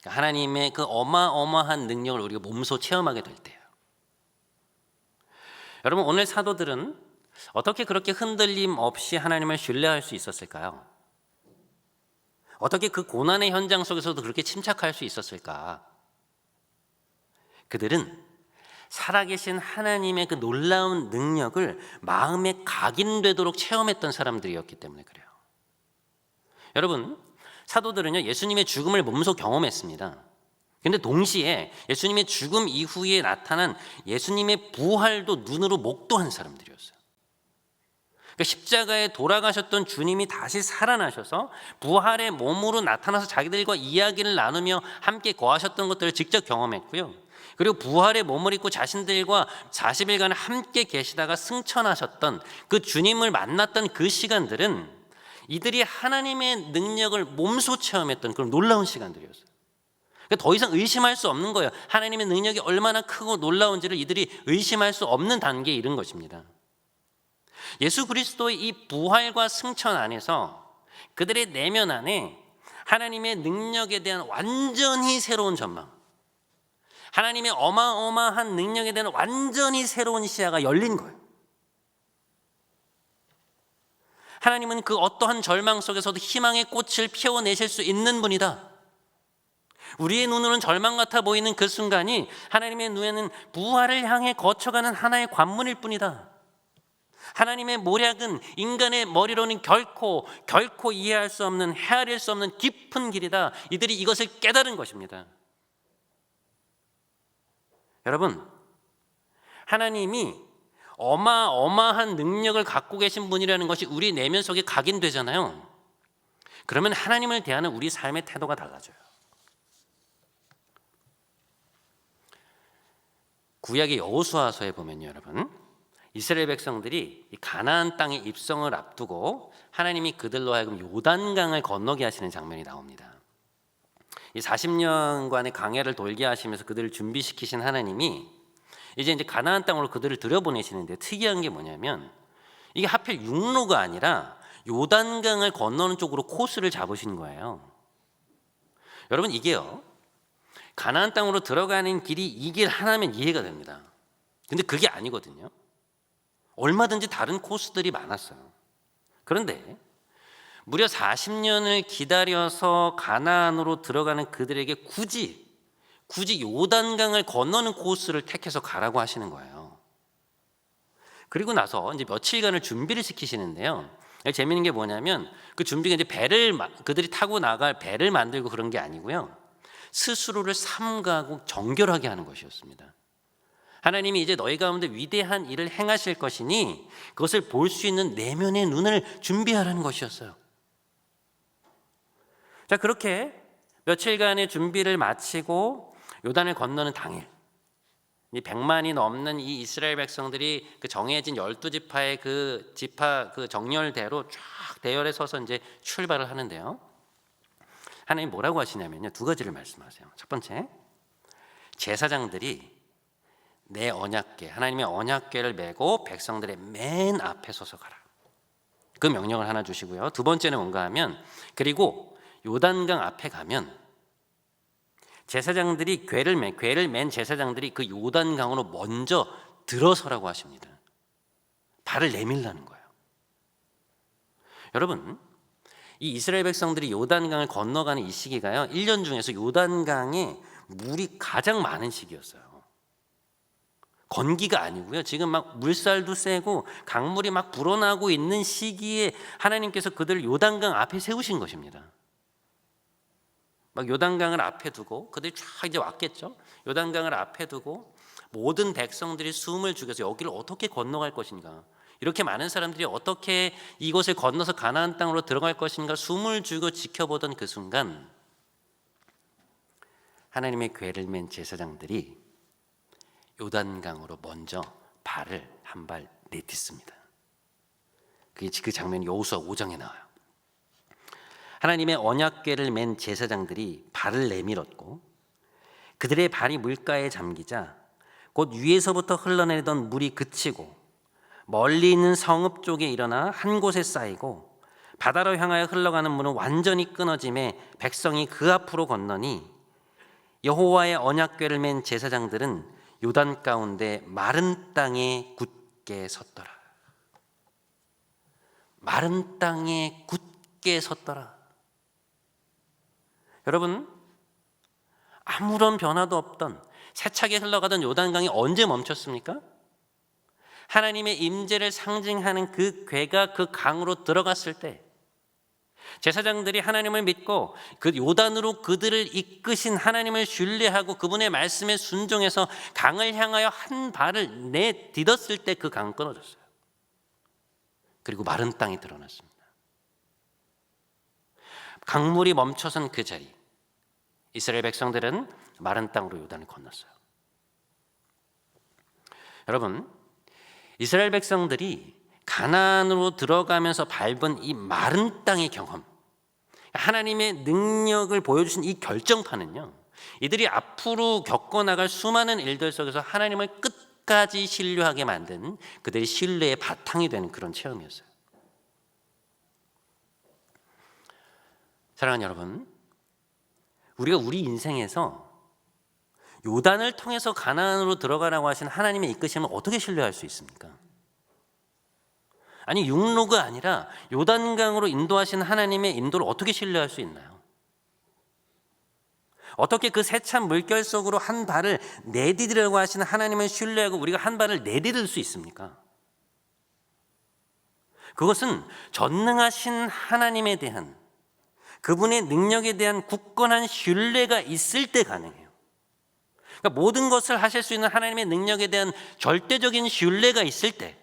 하나님의 그 어마어마한 능력을 우리가 몸소 체험하게 될 때예요. 여러분 오늘 사도들은 어떻게 그렇게 흔들림 없이 하나님을 신뢰할 수 있었을까요? 어떻게 그 고난의 현장 속에서도 그렇게 침착할 수 있었을까? 그들은 살아계신 하나님의 그 놀라운 능력을 마음에 각인되도록 체험했던 사람들이었기 때문에 그래요. 여러분 사도들은요 예수님의 죽음을 몸소 경험했습니다. 그런데 동시에 예수님의 죽음 이후에 나타난 예수님의 부활도 눈으로 목도한 사람들이었어요. 그러니까 십자가에 돌아가셨던 주님이 다시 살아나셔서 부활의 몸으로 나타나서 자기들과 이야기를 나누며 함께 거하셨던 것들을 직접 경험했고요. 그리고 부활의 몸을 입고 자신들과 40일간 함께 계시다가 승천하셨던 그 주님을 만났던 그 시간들은 이들이 하나님의 능력을 몸소 체험했던 그런 놀라운 시간들이었어요. 그러니까 더 이상 의심할 수 없는 거예요. 하나님의 능력이 얼마나 크고 놀라운지를 이들이 의심할 수 없는 단계에 이른 것입니다. 예수 그리스도의 이 부활과 승천 안에서 그들의 내면 안에 하나님의 능력에 대한 완전히 새로운 전망, 하나님의 어마어마한 능력에 대한 완전히 새로운 시야가 열린 거예요. 하나님은 그 어떠한 절망 속에서도 희망의 꽃을 피워내실 수 있는 분이다. 우리의 눈으로는 절망 같아 보이는 그 순간이 하나님의 눈에는 부활을 향해 거쳐가는 하나의 관문일 뿐이다. 하나님의 모략은 인간의 머리로는 결코 이해할 수 없는, 헤아릴 수 없는 깊은 길이다. 이들이 이것을 깨달은 것입니다. 여러분, 하나님이 어마어마한 능력을 갖고 계신 분이라는 것이 우리 내면 속에 각인되잖아요. 그러면 하나님을 대하는 우리 삶의 태도가 달라져요. 구약의 여호수아서에 보면요, 여러분, 이스라엘 백성들이 이 가나안 땅에 입성을 앞두고 하나님이 그들로 하여금 요단강을 건너게 하시는 장면이 나옵니다. 이 40년간의 광야를 돌게 하시면서 그들을 준비시키신 하나님이 이제 가나안 땅으로 그들을 들여보내시는데, 특이한 게 뭐냐면 이게 하필 육로가 아니라 요단강을 건너는 쪽으로 코스를 잡으신 거예요. 여러분, 이게요, 가나안 땅으로 들어가는 길이 이 길 하나면 이해가 됩니다. 근데 그게 아니거든요. 얼마든지 다른 코스들이 많았어요. 그런데 무려 40년을 기다려서 가나안으로 들어가는 그들에게 굳이 요단강을 건너는 코스를 택해서 가라고 하시는 거예요. 그리고 나서 이제 며칠간을 준비를 시키시는데요. 재미있는 게 뭐냐면 그 준비가 이제 그들이 타고 나갈 배를 만들고 그런 게 아니고요, 스스로를 삼가하고 정결하게 하는 것이었습니다. 하나님이 이제 너희 가운데 위대한 일을 행하실 것이니 그것을 볼 수 있는 내면의 눈을 준비하라는 것이었어요. 자, 그렇게 며칠간의 준비를 마치고 요단을 건너는 당일, 이 100만이 넘는 이 이스라엘 백성들이 그 정해진 12지파의 그 지파 그 정열대로 쫙 대열에 서서 이제 출발을 하는데요. 하나님 뭐라고 하시냐면요, 두 가지를 말씀하세요. 첫 번째, 제사장들이 내 언약궤, 하나님의 언약궤를 메고 백성들의 맨 앞에 서서 가라. 그 명령을 하나 주시고요. 두 번째는 뭔가 하면, 그리고 요단강 앞에 가면 제사장들이 궤를 맨 제사장들이 그 요단강으로 먼저 들어서라고 하십니다. 발을 내밀라는 거예요. 여러분, 이 이스라엘 백성들이 요단강을 건너가는 이 시기가요, 1년 중에서 요단강에 물이 가장 많은 시기였어요. 건기가 아니고요, 지금 막 물살도 세고 강물이 막 불어나고 있는 시기에 하나님께서 그들을 요단강 앞에 세우신 것입니다. 막 요단강을 앞에 두고 그들이 쫙 이제 왔겠죠. 요단강을 앞에 두고 모든 백성들이 숨을 죽여서 여기를 어떻게 건너갈 것인가, 이렇게 많은 사람들이 어떻게 이곳을 건너서 가나안 땅으로 들어갈 것인가 숨을 죽여 지켜보던 그 순간, 하나님의 궤를 맨 제사장들이 요단강으로 먼저 발을 한 발 내딛습니다. 그 장면이 여호수아 5장에 나와요. 하나님의 언약궤를 맨 제사장들이 발을 내밀었고 그들의 발이 물가에 잠기자 곧 위에서부터 흘러내리던 물이 그치고 멀리 있는 성읍 쪽에 일어나 한 곳에 쌓이고 바다로 향하여 흘러가는 물은 완전히 끊어짐에 백성이 그 앞으로 건너니 여호와의 언약궤를 맨 제사장들은 요단 가운데 마른 땅에 굳게 섰더라. 마른 땅에 굳게 섰더라. 여러분, 아무런 변화도 없던 세차게 흘러가던 요단강이 언제 멈췄습니까? 하나님의 임재를 상징하는 그 궤가 그 강으로 들어갔을 때, 제사장들이 하나님을 믿고 그 요단으로 그들을 이끄신 하나님을 신뢰하고 그분의 말씀에 순종해서 강을 향하여 한 발을 내딛었을 때 그 강은 끊어졌어요. 그리고 마른 땅이 드러났습니다. 강물이 멈춰선 그 자리, 이스라엘 백성들은 마른 땅으로 요단을 건넜어요. 여러분, 이스라엘 백성들이 가나안으로 들어가면서 밟은 이 마른 땅의 경험, 하나님의 능력을 보여주신 이 결정판은요, 이들이 앞으로 겪어나갈 수많은 일들 속에서 하나님을 끝까지 신뢰하게 만든 그들의 신뢰의 바탕이 되는 그런 체험이었어요. 사랑하는 여러분, 우리가 우리 인생에서 요단을 통해서 가나안으로 들어가라고 하신 하나님의 이끄심을 어떻게 신뢰할 수 있습니까? 아니, 육로가 아니라 요단강으로 인도하신 하나님의 인도를 어떻게 신뢰할 수 있나요? 어떻게 그 세찬 물결 속으로 한 발을 내디디려고 하시는 하나님을 신뢰하고 우리가 한 발을 내디딜 수 있습니까? 그것은 전능하신 하나님에 대한, 그분의 능력에 대한 굳건한 신뢰가 있을 때 가능해요. 그러니까 모든 것을 하실 수 있는 하나님의 능력에 대한 절대적인 신뢰가 있을 때,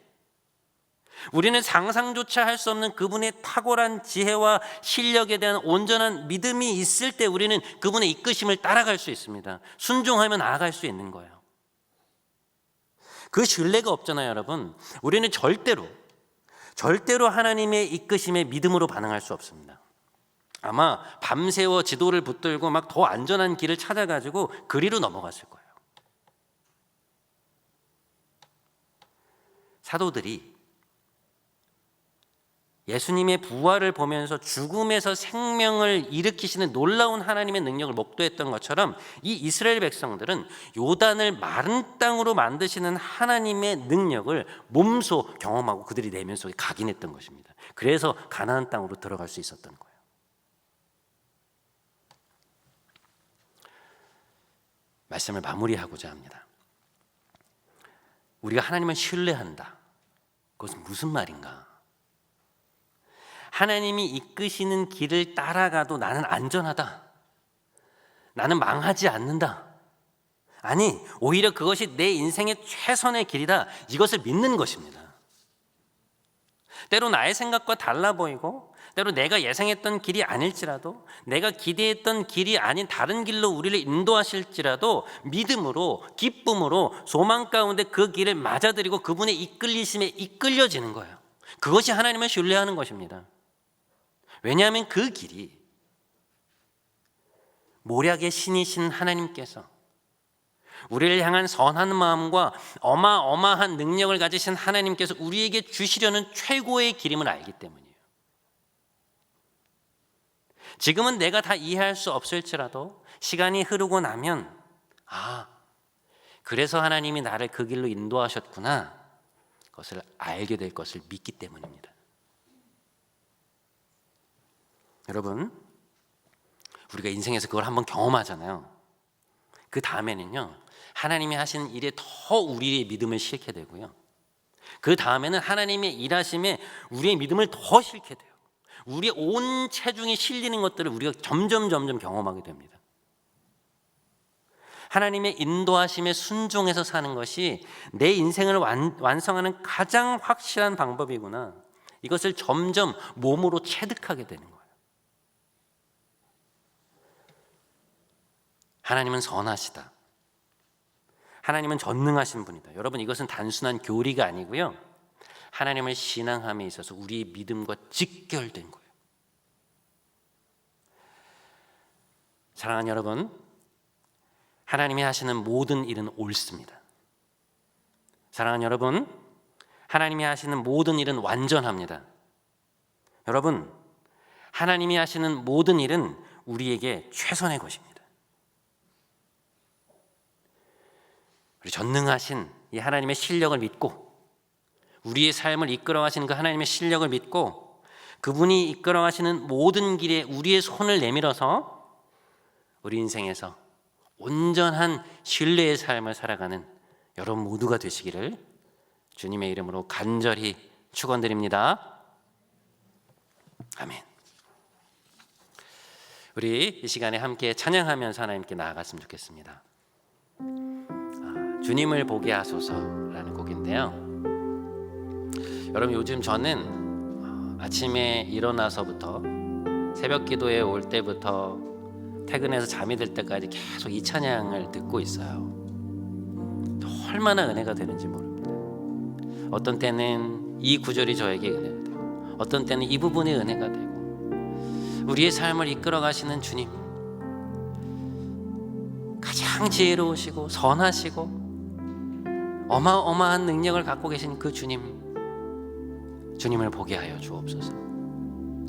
우리는 상상조차 할 수 없는 그분의 탁월한 지혜와 실력에 대한 온전한 믿음이 있을 때 우리는 그분의 이끄심을 따라갈 수 있습니다. 순종하며 나아갈 수 있는 거예요. 그 신뢰가 없잖아요, 여러분. 우리는 절대로 하나님의 이끄심에 믿음으로 반응할 수 없습니다. 아마 밤새워 지도를 붙들고 막 더 안전한 길을 찾아가지고 그리로 넘어갔을 거예요. 사도들이 예수님의 부활을 보면서 죽음에서 생명을 일으키시는 놀라운 하나님의 능력을 목도했던 것처럼 이 이스라엘 백성들은 요단을 마른 땅으로 만드시는 하나님의 능력을 몸소 경험하고 그들이 내면 속에 각인했던 것입니다. 그래서 가나안 땅으로 들어갈 수 있었던 거예요. 말씀을 마무리하고자 합니다. 우리가 하나님을 신뢰한다. 그것은 무슨 말인가? 하나님이 이끄시는 길을 따라가도 나는 안전하다. 나는 망하지 않는다. 아니, 오히려 그것이 내 인생의 최선의 길이다. 이것을 믿는 것입니다. 때로 나의 생각과 달라 보이고 때로 내가 예상했던 길이 아닐지라도 내가 기대했던 길이 아닌 다른 길로 우리를 인도하실지라도 믿음으로 기쁨으로 소망 가운데 그 길을 맞아들이고 그분의 이끌리심에 이끌려지는 거예요. 그것이 하나님을 신뢰하는 것입니다. 왜냐하면 그 길이 모략의 신이신 하나님께서 우리를 향한 선한 마음과 어마어마한 능력을 가지신 하나님께서 우리에게 주시려는 최고의 길임을 알기 때문이에요. 지금은 내가 다 이해할 수 없을지라도 시간이 흐르고 나면 그래서 하나님이 나를 그 길로 인도하셨구나, 그것을 알게 될 것을 믿기 때문입니다. 여러분, 우리가 인생에서 그걸 한번 경험하잖아요. 그 다음에는요, 하나님이 하시는 일에 더 우리의 믿음을 싣게 되고요, 그 다음에는 하나님의 일하심에 우리의 믿음을 더 싣게 돼요. 우리의 온 체중이 실리는 것들을 우리가 점점 경험하게 됩니다. 하나님의 인도하심에 순종해서 사는 것이 내 인생을 완성하는 가장 확실한 방법이구나, 이것을 점점 몸으로 체득하게 되는 거예요. 하나님은 선하시다. 하나님은 전능하신 분이다. 여러분, 이것은 단순한 교리가 아니고요, 하나님을 신앙함에 있어서 우리의 믿음과 직결된 거예요. 사랑하는 여러분, 하나님이 하시는 모든 일은 옳습니다. 사랑하는 여러분, 하나님이 하시는 모든 일은 완전합니다. 여러분, 하나님이 하시는 모든 일은 우리에게 최선의 것입니다. 우리 전능하신 이 하나님의 실력을 믿고 우리의 삶을 이끌어가시는 그 하나님의 실력을 믿고 그분이 이끌어가시는 모든 길에 우리의 손을 내밀어서 우리 인생에서 온전한 신뢰의 삶을 살아가는 여러분 모두가 되시기를 주님의 이름으로 간절히 축원드립니다. 아멘. 우리 이 시간에 함께 찬양하면서 하나님께 나아갔으면 좋겠습니다. 주님을 보게 하소서라는 곡인데요, 여러분, 요즘 저는 아침에 일어나서부터 새벽 기도에 올 때부터 퇴근해서 잠이 들 때까지 계속 이 찬양을 듣고 있어요. 얼마나 은혜가 되는지 모릅니다. 어떤 때는 이 구절이 저에게 은혜가 되고 어떤 때는 이 부분이 은혜가 되고, 우리의 삶을 이끌어 가시는 주님, 가장 지혜로우시고 선하시고 어마어마한 능력을 갖고 계신 그 주님을 보게 하여 주옵소서.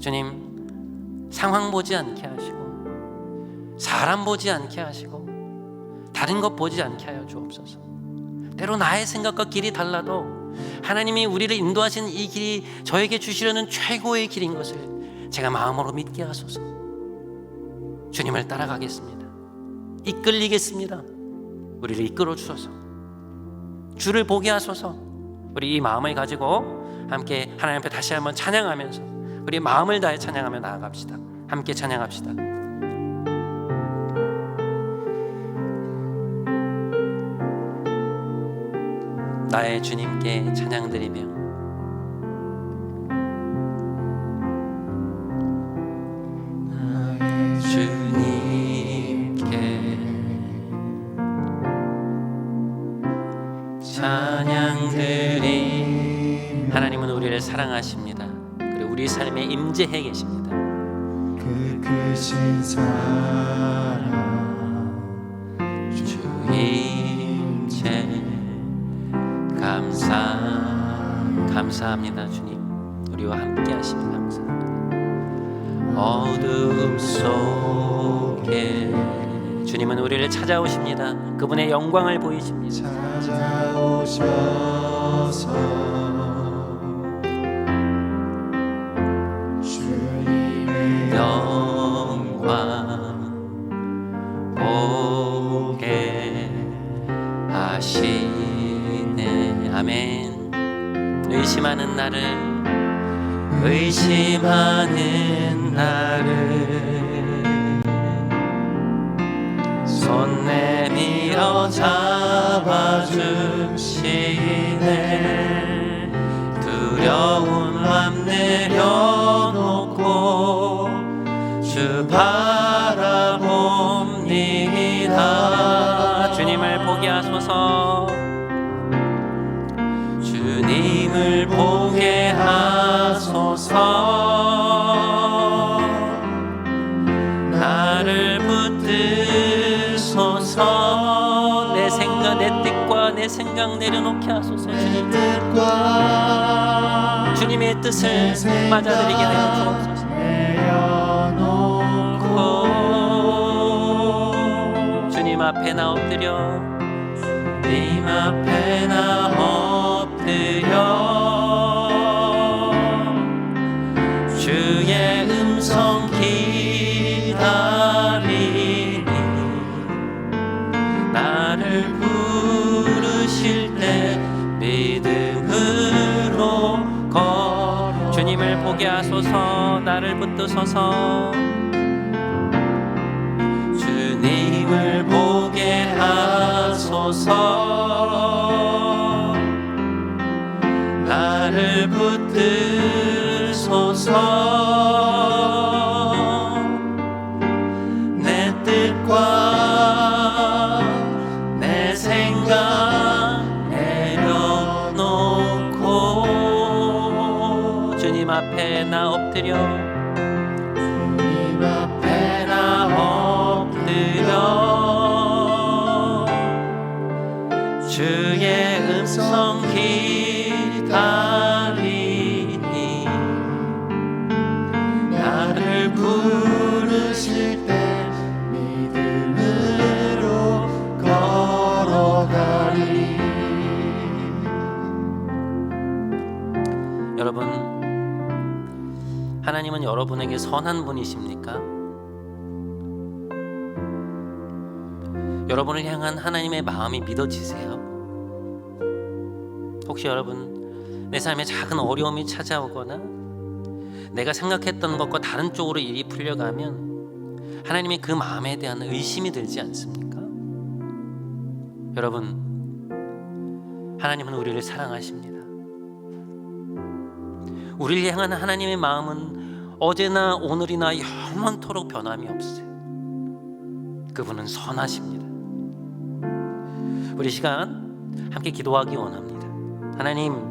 주님, 상황 보지 않게 하시고 사람 보지 않게 하시고 다른 것 보지 않게 하여 주옵소서. 때로 나의 생각과 길이 달라도 하나님이 우리를 인도하신 이 길이 저에게 주시려는 최고의 길인 것을 제가 마음으로 믿게 하소서. 주님을 따라가겠습니다. 이끌리겠습니다. 우리를 이끌어 주소서. 주를 보게 하소서. 우리 이 마음을 가지고 함께 하나님 앞에 다시 한번 찬양하면서 우리 마음을 다해 찬양하며 나아갑시다. 함께 찬양합시다. 나의 주님께 찬양드리며 나의 주님께 찬양 사랑하십니다. 그리고 우리 삶에 임재해 계십니다. 그 크신 사랑 주 임재 감사합니다. 주님 우리와 함께 하시니 감사합니다. 어둠 속에 주님은 우리를 찾아오십니다. 그분의 영광을 보이십니다. 찾아오셔서 주님의 영광 보게 하시네. 아멘. 의심하는 나를 손 내밀어 잡아주시네. 두려운 맘 내려놓고 주 바라봅니다. 주님을 보게 하소서. 주님을 보게 하소서. 나를 붙드소서. 내 생각 내 뜻과 내 생각 내려놓게 하소서. 주님 뜻과 주님의 뜻을 맞아들이게 하여 주옵소서. 내려놓고 주님 앞에 나 엎드려 주님 앞에 나 엎드려 주의 음성 기다리니 나를 부르실 때 믿음으로 걸어. 주님을 보게 하소서. 나를 붙드소서. 주님을 보게 하소서. 나를 붙드소서. 내 뜻과 내 생각 내려놓고 주님 앞에 나 엎드려 주님 앞에 나 엎드려 주의 음성 기다리니 나를 부르실 때 믿음으로 걸어가리. 여러분, 하나님은 여러분에게 선한 분이십니까? 여러분을 향한 하나님의 마음이 믿어지세요? 혹시 여러분 내 삶에 작은 어려움이 찾아오거나 내가 생각했던 것과 다른 쪽으로 일이 풀려가면 하나님의 그 마음에 대한 의심이 들지 않습니까? 여러분, 하나님은 우리를 사랑하십니다. 우리를 향한 하나님의 마음은 어제나 오늘이나 영원토록 변함이 없어요. 그분은 선하십니다. 우리 시간 함께 기도하기 원합니다. 하나님,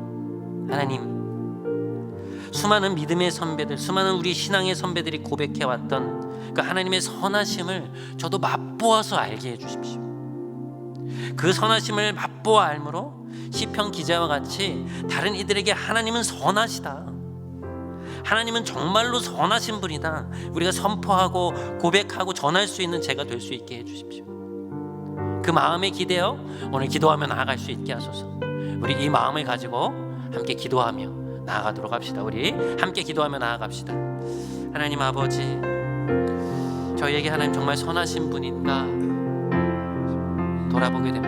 수많은 믿음의 선배들, 수많은 우리 신앙의 선배들이 고백해왔던 그 하나님의 선하심을 저도 맛보아서 알게 해주십시오. 그 선하심을 맛보아 알므로 시편 기자와 같이 다른 이들에게 하나님은 선하시다, 하나님은 정말로 선하신 분이다, 우리가 선포하고 고백하고 전할 수 있는 제가 될 수 있게 해주십시오. 그 마음에 기대어 오늘 기도하며 나아갈 수 있게 하소서. 우리 이 마음을 가지고 함께 기도하며 나아가도록 합시다. 우리 함께 기도하며 나아갑시다. 하나님 아버지, 저희에게 하나님 정말 선하신 분인가 돌아보게 됩니다.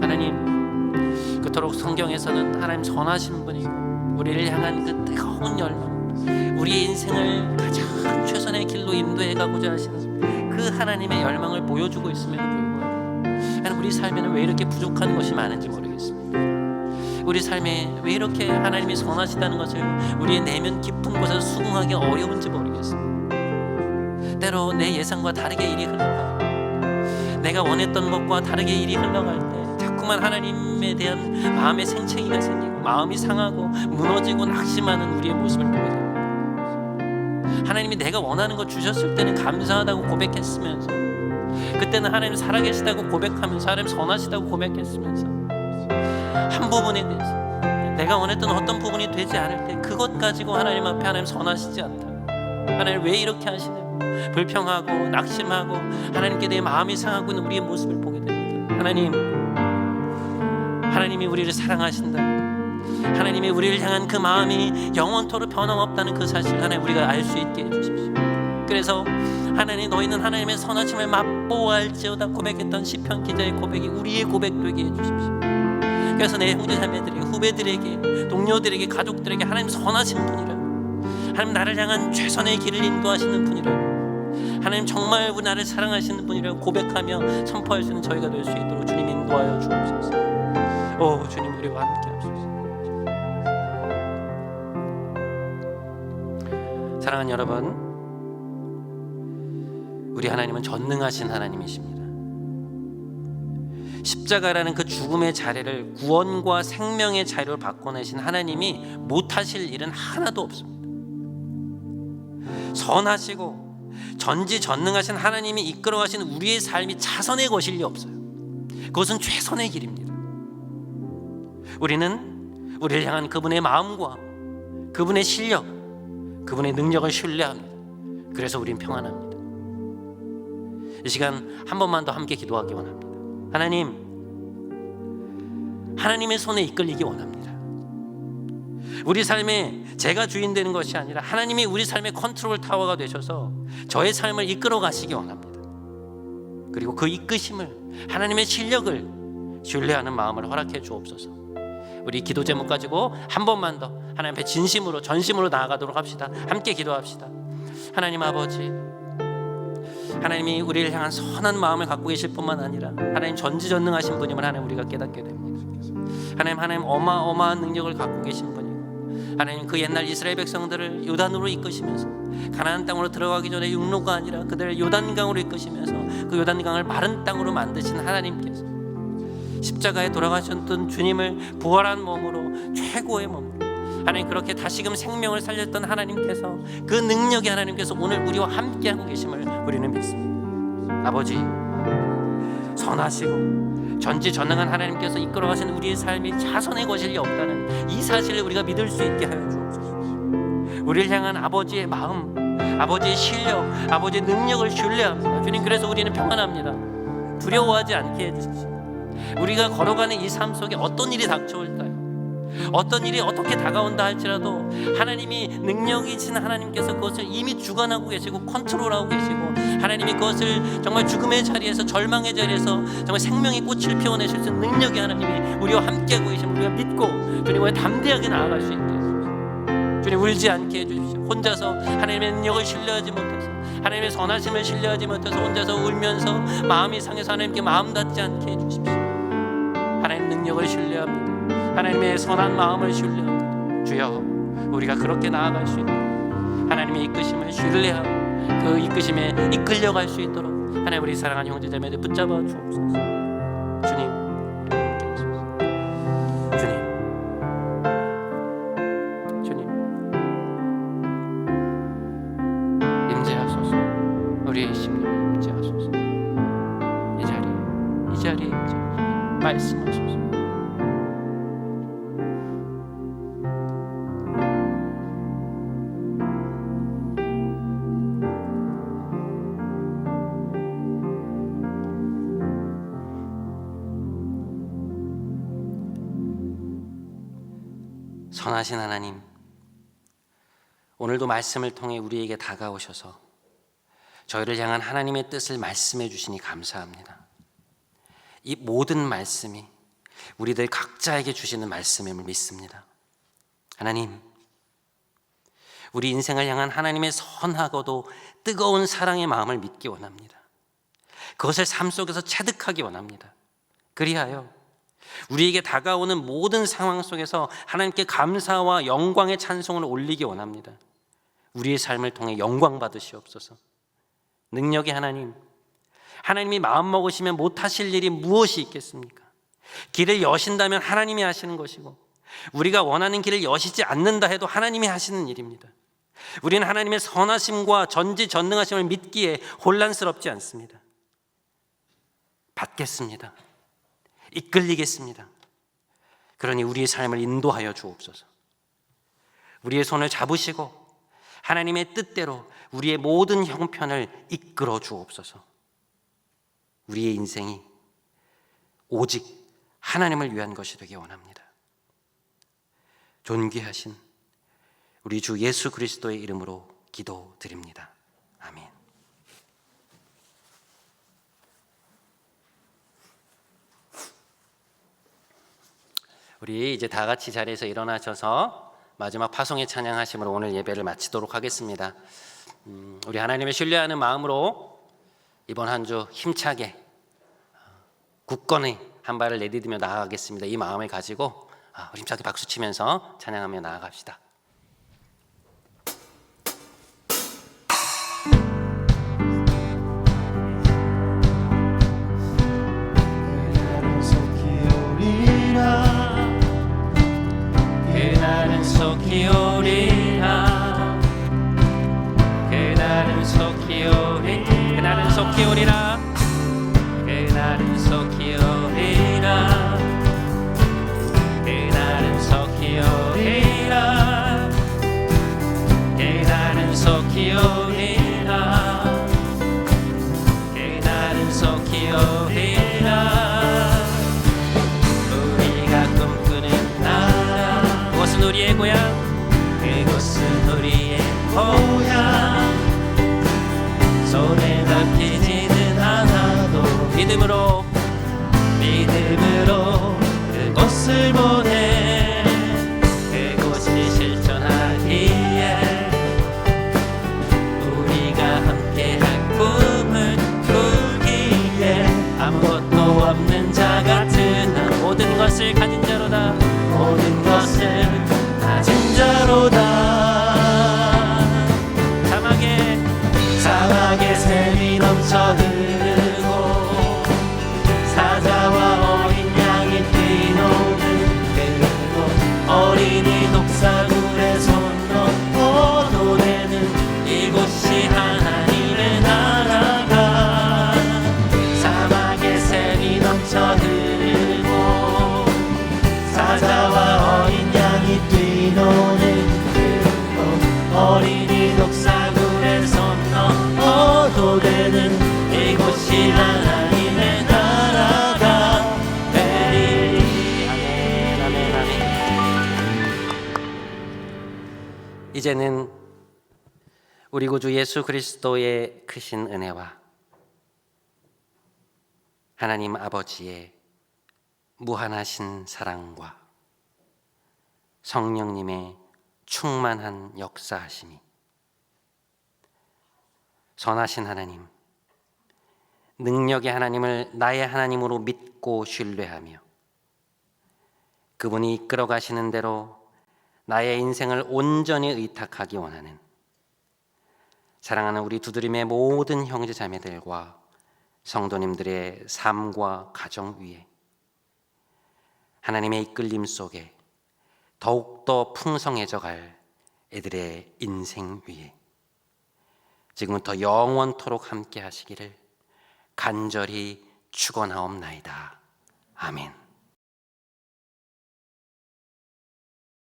하나님, 그토록 성경에서는 하나님 선하신 분이고 우리를 향한 그 뜨거운 열망, 우리의 인생을 가장 최선의 길로 인도해 가고자 하시는 그 하나님의 열망을 보여주고 있음에도 불구하고 하나님, 우리 삶에는 왜 이렇게 부족한 것이 많은지 모르겠습니다. 우리 삶에 왜 이렇게 하나님이 선하시다는 것을 우리의 내면 깊은 곳에서 수긍하기 어려운지 모르겠습니다. 때로 내 예상과 다르게 일이 흘러가고 내가 원했던 것과 다르게 일이 흘러갈 때 자꾸만 하나님에 대한 마음의 생채기가 생기고 마음이 상하고 무너지고 낙심하는 우리의 모습을 보게 됩니다. 하나님이 내가 원하는 거 주셨을 때는 감사하다고 고백했으면서, 그때는 하나님 살아계시다고 고백하면서, 하나님 선하시다고 고백했으면서, 한 부분에 대해서 내가 원했던 어떤 부분이 되지 않을 때 그것 가지고 하나님 앞에 하나님 선하시지 않다, 하나님 왜 이렇게 하시냐고 불평하고 낙심하고 하나님께 내 마음이 상하고 있는 우리의 모습을 보게 됩니다. 하나님이 우리를 사랑하신다, 하나님이 우리를 향한 그 마음이 영원토록 변함없다는 그 사실 하나님 우리가 알 수 있게 해주십시오. 그래서 하나님, 너희는 하나님의 선하심을 맛보아할지어다 고백했던 시편 기자의 고백이 우리의 고백 되게 해주십시오. 그래서 내 형제자매들에게, 후배들에게, 동료들에게, 가족들에게 하나님 선하신 분이라, 하나님 나를 향한 최선의 길을 인도하시는 분이라, 하나님 정말 나를 사랑하시는 분이라 고백하며 선포할 수 있는 저희가 될 수 있도록 주님 인도하여 주옵소서. 오 주님, 우리와 함께 하소서. 사랑하는 여러분, 우리 하나님은 전능하신 하나님이십니다. 십자가라는 그 죽음의 자리를 구원과 생명의 자리로 바꿔내신 하나님이 못하실 일은 하나도 없습니다. 선하시고 전지전능하신 하나님이 이끌어가신 우리의 삶이 차선의 것일 리 없어요. 그것은 최선의 길입니다. 우리는 우리를 향한 그분의 마음과 그분의 실력, 그분의 능력을 신뢰합니다. 그래서 우린 평안합니다. 이 시간 한 번만 더 함께 기도하기 원합니다. 하나님의 손에 이끌리기 원합니다. 우리 삶에 제가 주인 되는 것이 아니라 하나님이 우리 삶의 컨트롤 타워가 되셔서 저의 삶을 이끌어 가시기 원합니다. 그리고 그 이끄심을, 하나님의 실력을 신뢰하는 마음을 허락해 주옵소서. 우리 기도 제목 가지고 한 번만 더 하나님 앞에 진심으로, 전심으로 나아가도록 합시다. 함께 기도합시다. 하나님 아버지, 하나님이 우리를 향한 선한 마음을 갖고 계실 뿐만 아니라 하나님 전지전능하신 분임을 하나님 우리가 깨닫게 됩니다. 하나님 어마어마한 능력을 갖고 계신 분이고, 하나님 그 옛날 이스라엘 백성들을 요단으로 이끄시면서 가나안 땅으로 들어가기 전에 육로가 아니라 그들을 요단강으로 이끄시면서 그 요단강을 마른 땅으로 만드신 하나님께서 십자가에 돌아가셨던 주님을 부활한 몸으로, 최고의 몸으로 하나님 그렇게 다시금 생명을 살렸던 하나님께서, 그 능력의 하나님께서 오늘 우리와 함께하고 계심을 우리는 믿습니다. 아버지, 선하시고 전지전능한 하나님께서 이끌어가신 우리의 삶이 차선의 것일 리 없다는 이 사실을 우리가 믿을 수 있게 하여 주옵소서. 우리를 향한 아버지의 마음, 아버지의 실력, 아버지의 능력을 신뢰합니다. 주님, 그래서 우리는 평안합니다. 두려워하지 않게 해주십시오. 우리가 걸어가는 이 삶 속에 어떤 일이 닥쳐올까요? 어떤 일이 어떻게 다가온다 할지라도 하나님이 능력이신 하나님께서 그것을 이미 주관하고 계시고 컨트롤하고 계시고, 하나님이 그것을 정말 죽음의 자리에서, 절망의 자리에서 정말 생명의 꽃을 피워내실 수 있는 능력의 하나님이 우리와 함께하고 계심을 우리가 믿고 주님과 담대하게 나아갈 수 있게 해주십시오. 주님, 울지 않게 해주십시오. 혼자서 하나님의 능력을 신뢰하지 못해서, 하나님의 선하심을 신뢰하지 못해서 혼자서 울면서 마음이 상해서 하나님께 마음 닿지 않게 해주십시오. 하나님 능력을 신뢰합니다. 하나님의 선한 마음을 신뢰합니다. 주여, 우리가 그렇게 나아갈 수 있도록 하나님의 이끄심을 신뢰하고 그 이끄심에 이끌려갈 수 있도록 하나님 우리 사랑하는 형제자매들 붙잡아 주옵소서. 주님, 주님 임재하소서. 우리의 심령에 임재하소서. 이 자리에 임재하소서. 말씀하소서. 선하신 하나님, 오늘도 말씀을 통해 우리에게 다가오셔서 저희를 향한 하나님의 뜻을 말씀해 주시니 감사합니다. 이 모든 말씀이 우리들 각자에게 주시는 말씀임을 믿습니다. 하나님, 우리 인생을 향한 하나님의 선하고도 뜨거운 사랑의 마음을 믿기 원합니다. 그것을 삶 속에서 체득하기 원합니다. 그리하여 우리에게 다가오는 모든 상황 속에서 하나님께 감사와 영광의 찬송을 올리기 원합니다. 우리의 삶을 통해 영광 받으시옵소서. 능력의 하나님, 하나님이 마음먹으시면 못하실 일이 무엇이 있겠습니까? 길을 여신다면 하나님이 하시는 것이고, 우리가 원하는 길을 여시지 않는다 해도 하나님이 하시는 일입니다. 우리는 하나님의 선하심과 전지전능하심을 믿기에 혼란스럽지 않습니다. 받겠습니다. 이끌리겠습니다. 그러니 우리의 삶을 인도하여 주옵소서. 우리의 손을 잡으시고 하나님의 뜻대로 우리의 모든 형편을 이끌어 주옵소서. 우리의 인생이 오직 하나님을 위한 것이 되기 원합니다. 존귀하신 우리 주 예수 그리스도의 이름으로 기도드립니다. 아멘. 우리 이제 다 같이 자리에서 일어나셔서 마지막 파송의 찬양하심으로 오늘 예배를 마치도록 하겠습니다. 우리 하나님을 신뢰하는 마음으로 이번 한 주 힘차게 굳건히 한 발을 내디디며 나아가겠습니다. 이 마음을 가지고 힘차게 박수치면서 찬양하며 나아갑시다. 그날은 속히 오리라. 그날은 속히 오리라. 그날은 속히 오리. 그날은 속히 오리라. 그날은 속히 오리라. 그날은 속히 오리라. 그날은 속히 오리라. 그날은 속히 오리라. 우리가 꿈꾸는 나라, 그곳은 우리의 고향. 그곳은 우리의 고향. 손에 잡히지는 않아도 믿음으로 그곳을 보내. 그곳이 실존하기에 우리가 함께할 꿈을 꾸기에 아무것도 없는 자 같은 나, 모든 것을 가진 자로다. 모든 것을 가진 자로다. 사막에 샘이 넘쳐 흐르고 사자와 어린 양이 뛰노는 그곳, 어린이 독사굴에 손 넣어도 되는 이곳이 하나님의 나라가. 사막에 샘이 넘쳐 흐르고 사자와 어린 양이 뛰노는 그곳, 어린이 독사굴에 손 넣어도 되는 이곳이 하나님의 나라가 되리. 아멘, 아멘, 아멘. 이제는 우리 구주 예수 그리스도의 크신 은혜와 하나님 아버지의 무한하신 사랑과 성령님의 충만한 역사하심이, 선하신 하나님, 능력의 하나님을 나의 하나님으로 믿고 신뢰하며 그분이 이끌어 가시는 대로 나의 인생을 온전히 의탁하기 원하는 사랑하는 우리 두드림의 모든 형제 자매들과 성도님들의 삶과 가정 위에 하나님의 이끌림 속에 더욱더 풍성해져 갈 애들의 인생 위에 지금부터 영원토록 함께 하시기를 간절히 축원하옵나이다. 아멘.